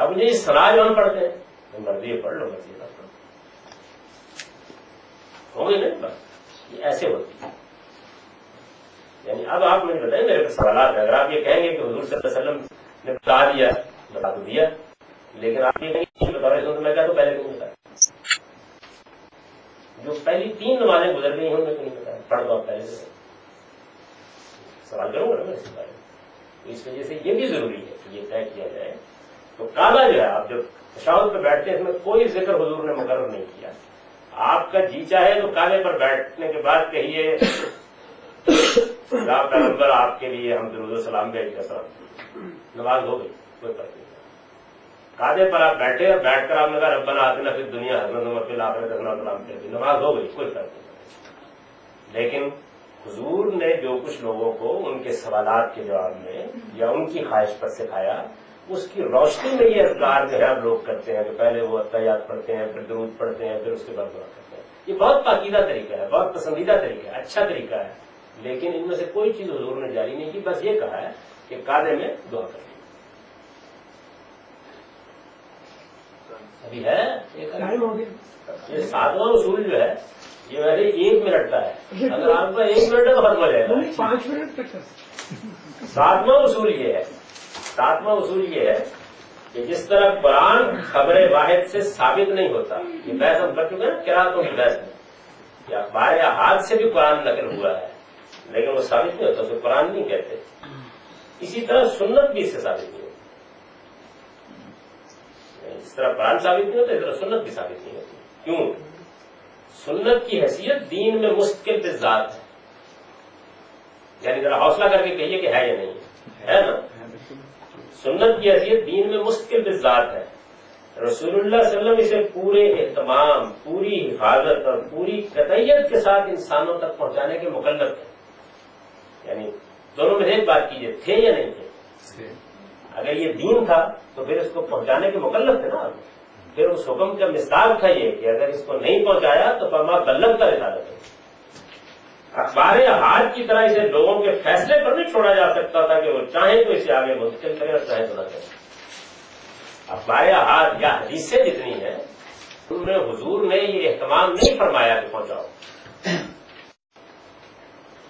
اب مجھے اس صلاح جو ہم پڑھتے ہیں مرضی پڑھ لو مرضی نہ پڑھو ہو گئی نا بس یہ ایسے ہوتی ہے. یعنی اب آپ مجھے بتائیں میرے پاس سوالات ہیں. اگر آپ یہ کہیں گے کہ حضور صلی اللہ علیہ وسلم نے بتا دیا بتا تو دیا, لیکن آپ یہ کہیں بتا رہے تو میں کیا تو پہلے کیوں بتایا؟ جو پہلی 3 نمازیں گزر گئی ہیں ان میں تو نہیں بتایا, پڑھ دو آپ پہلے سے. سوال کروں گا نا میں اس بارے میں. اس وجہ سے یہ بھی ضروری ہے کہ یہ طے کیا جائے. تو کعبہ جو ہے آپ جب تشہد پہ بیٹھتے ہیں اس میں کوئی ذکر حضور نے مقرر نہیں کیا. آپ کا جی چاہے تو کعبے پر بیٹھنے کے بعد کہیے یا پیغمبر آپ کے لیے ہم درود و سلام بھیج کر نماز ہو گئی, کوئی فرق نہیں. کعبے پر آپ بیٹھے اور بیٹھ کر آپ نے کہا ربنا آتنا فی الدنیا حسنۃ وفی الآخرۃ حسنۃ وقنا عذاب النار, نماز ہو گئی, کوئی فرق نہیں. لیکن حضور نے جو کچھ لوگوں کو ان کے سوالات کے جواب میں یا ان کی خواہش پر سکھایا, اس کی روشنی میں یہ اذکار جو ہے اب لوگ کرتے ہیں کہ پہلے وہ اتحیات پڑھتے ہیں, پھر درود پڑھتے ہیں, پھر اس کے بعد دعا کرتے ہیں. یہ بہت پاکیزہ طریقہ ہے, بہت پسندیدہ طریقہ ہے, اچھا طریقہ ہے. لیکن ان میں سے کوئی چیز حضور نے جاری نہیں کی, بس یہ کہا ہے کہ کعبے میں دعا کریں. ابھی ہے یہ 7واں اصول جو ہے یہ ویسے 1 منٹ کا ہے. اگر آپ کا 1 منٹ تو ختم ہو جائے گا. 5 منٹ تک 7واں اصول یہ ہے, 7واں اصول یہ ہے کہ جس طرح قرآن خبر واحد سے ثابت نہیں ہوتا, یہ بحث ہم کر چکے ہیں قرأتوں کی بحث میں, کہ اخبار احاد سے بھی قرآن نقل ہوا ہے لیکن وہ ثابت نہیں ہوتا, تو قرآن نہیں کہتے. اسی طرح سنت بھی اس سے ثابت نہیں ہوتی. اس طرح قرآن ثابت نہیں ہوتا, اس طرح سنت بھی ثابت نہیں ہوتی. کیوں؟ سنت کی حیثیت دین میں مستقل ذات ہے. یعنی ذرا حوصلہ کر کے کہیے کہ ہے یا نہیں ہے نا. سنت کی حیثیت دین میں مستقل ذات ہے. رسول اللہ صلی اللہ علیہ وسلم اسے پورے اہتمام, پوری حفاظت اور پوری قطعیت کے ساتھ انسانوں تک پہنچانے کے مکلف ہیں. یعنی دونوں میں ایک بات کیجیے, تھے یا نہیں تھے؟ اگر یہ دین تھا تو پھر اس کو پہنچانے کے مکلف تھے نا. پھر اس حکم کا مصداق تھا یہ کہ اگر اس کو نہیں پہنچایا تو فما بلغ کا رسالت ہے. اخبار احاد کی طرح اسے لوگوں کے فیصلے پر نہیں چھوڑا جا سکتا تھا کہ وہ چاہیں تو اسے آگے منتقل کریں اور چاہیں تو نہ کریں. اخبار احاد یا حدیثیں جتنی ہیں ان میں حضور نے یہ اہتمام نہیں فرمایا کہ پہنچاؤ.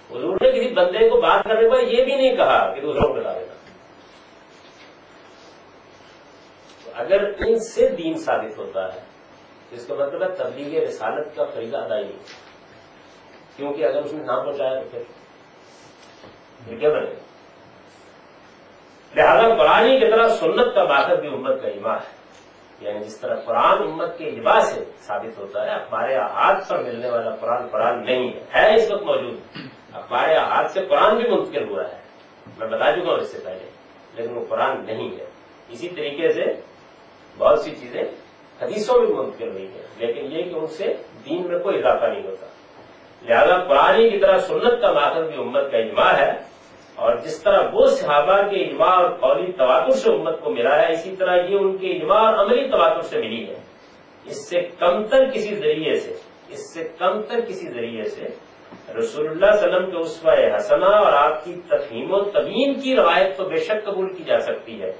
حضور نے کسی بندے کو بات کرنے پر یہ بھی نہیں کہا کہ دوسروں کو بتا دینا. اگر ان سے دین ثابت ہوتا ہے اس کا مطلب ہے تبلیغ رسالت کا فریضہ ادا ہی نہیں, کیونکہ اگر اس نے نہ پہنچایا تو پھر کیا بنے. لہذا قرآن کی طرح سنت کا ماخذ بھی امت کا اجماع ہے. یعنی جس طرح قرآن امت کے اجماع سے ثابت ہوتا ہے, ہمارے احاد پر ملنے والا قرآن نہیں ہے اس وقت موجود. ہمارے احاد سے قرآن بھی منتقل ہوا ہے, میں بتا چکا ہوں اس سے پہلے, لیکن وہ قرآن نہیں ہے. اسی طریقے سے بہت سی چیزیں حدیثوں میں منتقل ہوئی ہیں, لیکن یہ کہ ان سے دین میں کوئی اضافہ نہیں ہوتا. لہذا قرآن کی طرح سنت کا ماخذ بھی امت کا اجماع ہے, اور جس طرح وہ صحابہ کے اجماع اور قولی تواتر سے امت کو ملا ہے, اسی طرح یہ ان کے اجماع اور عملی تواتر سے ملی ہے. اس سے کمتر کسی ذریعے سے رسول اللہ صلی اللہ علیہ وسلم کے اسوہ حسنہ اور آپ کی تفہیم و تبیین کی روایت تو بے شک قبول کی جا سکتی ہے,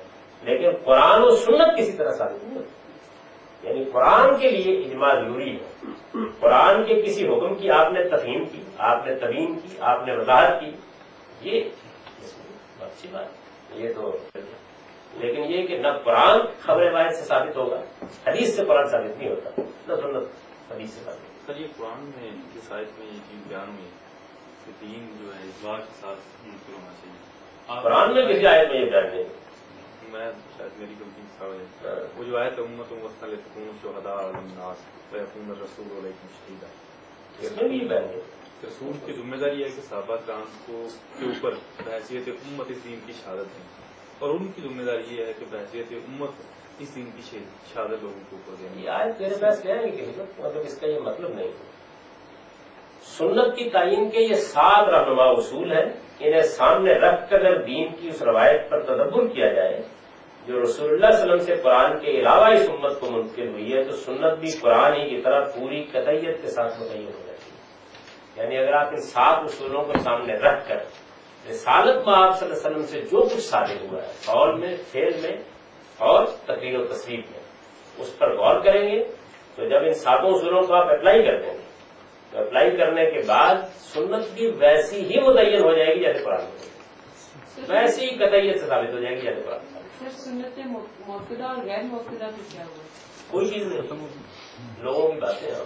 لیکن قرآن و سنت کسی طرح ثابت نہیں ہوتی. یعنی قرآن کے لیے اجماع ضروری ہے. قرآن کے کسی حکم کی آپ نے تفہیم کی, آپ نے تبیین کی, آپ نے وضاحت کی, یہ اچھی بات, یہ تو. لیکن یہ کہ نہ قرآن خبر واحد سے ثابت ہوگا, حدیث سے قرآن ثابت نہیں ہوتا, نہ سنت حدیث سے ثابت. سر یہ قرآن میں اس آیت میں یہ چیز بیان ہوئی کہ دین جو ہے اجماع کے ساتھ منتقل ہونا چاہیے. قرآن میں کسی آیت میں یہ بیان نہیں. میں شاید میری غلطی ہے, وہ جو آیت امت وصلتکم شہداء علی الناس ویکون الرسول علیکم شہیدا, اس میں بھی یہ بیان نہیں. رسول کی ذمہ داری ہے کہ صحابہ کرام کو کے اوپر بحیثیت امت اس دین کی شہادت دیں, اور ان کی ذمہ داری یہ ہے کہ بحیثیت امت اس دین کی شہادت لوگوں کے اوپر دیں. یہ آیت میرے پاس کیا ہے کہ مطلب اس کا یہ مطلب نہیں. سنت کی تعین کے یہ 7 رہنما اصول ہیں, انہیں سامنے رکھ کر اگر دین کی اس روایت پر تدبر کیا جائے جو رسول اللہ صلی اللہ علیہ وسلم سے قرآن کے علاوہ اس امت کو منتقل ہوئی ہے, تو سنت بھی قرآن ہی کی طرح پوری قطعیت کے ساتھ متعین ہو جاتی ہے. یعنی اگر آپ ان 7 اصولوں کو سامنے رکھ کر رسالت میں آپ صلی اللہ علیہ وسلم سے جو کچھ ثابت ہوا ہے قول میں, فعل میں اور تقریر و تصریف میں اس پر غور کریں گے تو جب ان ساتوں اصولوں کو آپ اپلائی کر دیں گے تو اپلائی کرنے کے بعد سنت بھی ویسی ہی متعین ہو جائے گی جیسے قرآن میں، ویسی ہی قطعیت سے ثابت ہو جائے گی جیسے قرآن میں۔ سر سنت موقدہ اور غیر موقدہ کو کیا ہوا؟ کوئی چیز نہیں، لوگوں کی باتیں ہیں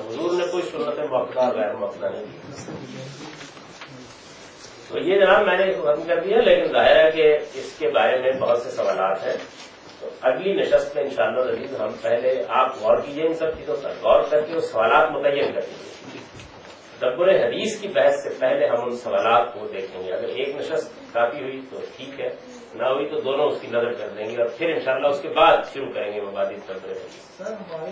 حضور نے کوئی سنت موقدہ اور غیر موقدہ نہیں کی۔ تو یہ جناب میں نے ختم کر دیا، لیکن ظاہر ہے کہ اس کے بارے میں بہت سے سوالات ہیں، تو اگلی نشست میں انشاءاللہ عزیز ہم پہلے آپ غور کیجیے ان سب چیزوں پر، غور کر کے وہ سوالات متعین کر دیجیے۔ تدبر حدیث کی بحث سے پہلے ہم ان سوالات کو دیکھیں گے، اگر ایک نشست کافی ہوئی تو ٹھیک ہے، نہ ہوئی تو دونوں اس کی نظر کر دیں گے، اور پھر انشاءاللہ اس کے بعد شروع کریں گے مبادی تدبر حدیث۔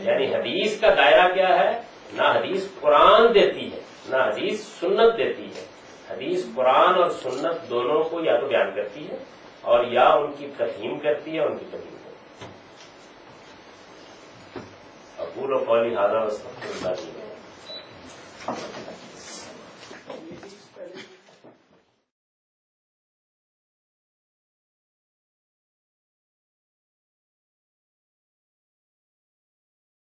یعنی حدیث کا دائرہ کیا ہے؟ نہ حدیث قرآن دیتی ہے نہ حدیث سنت دیتی ہے، حدیث قرآن اور سنت دونوں کو یا تو بیان کرتی ہے اور یا ان کی تفہیم کرتی ہے، ان کی تفہیم کرتی ہے۔ اقول قولی ھذا واستغفر اللہ۔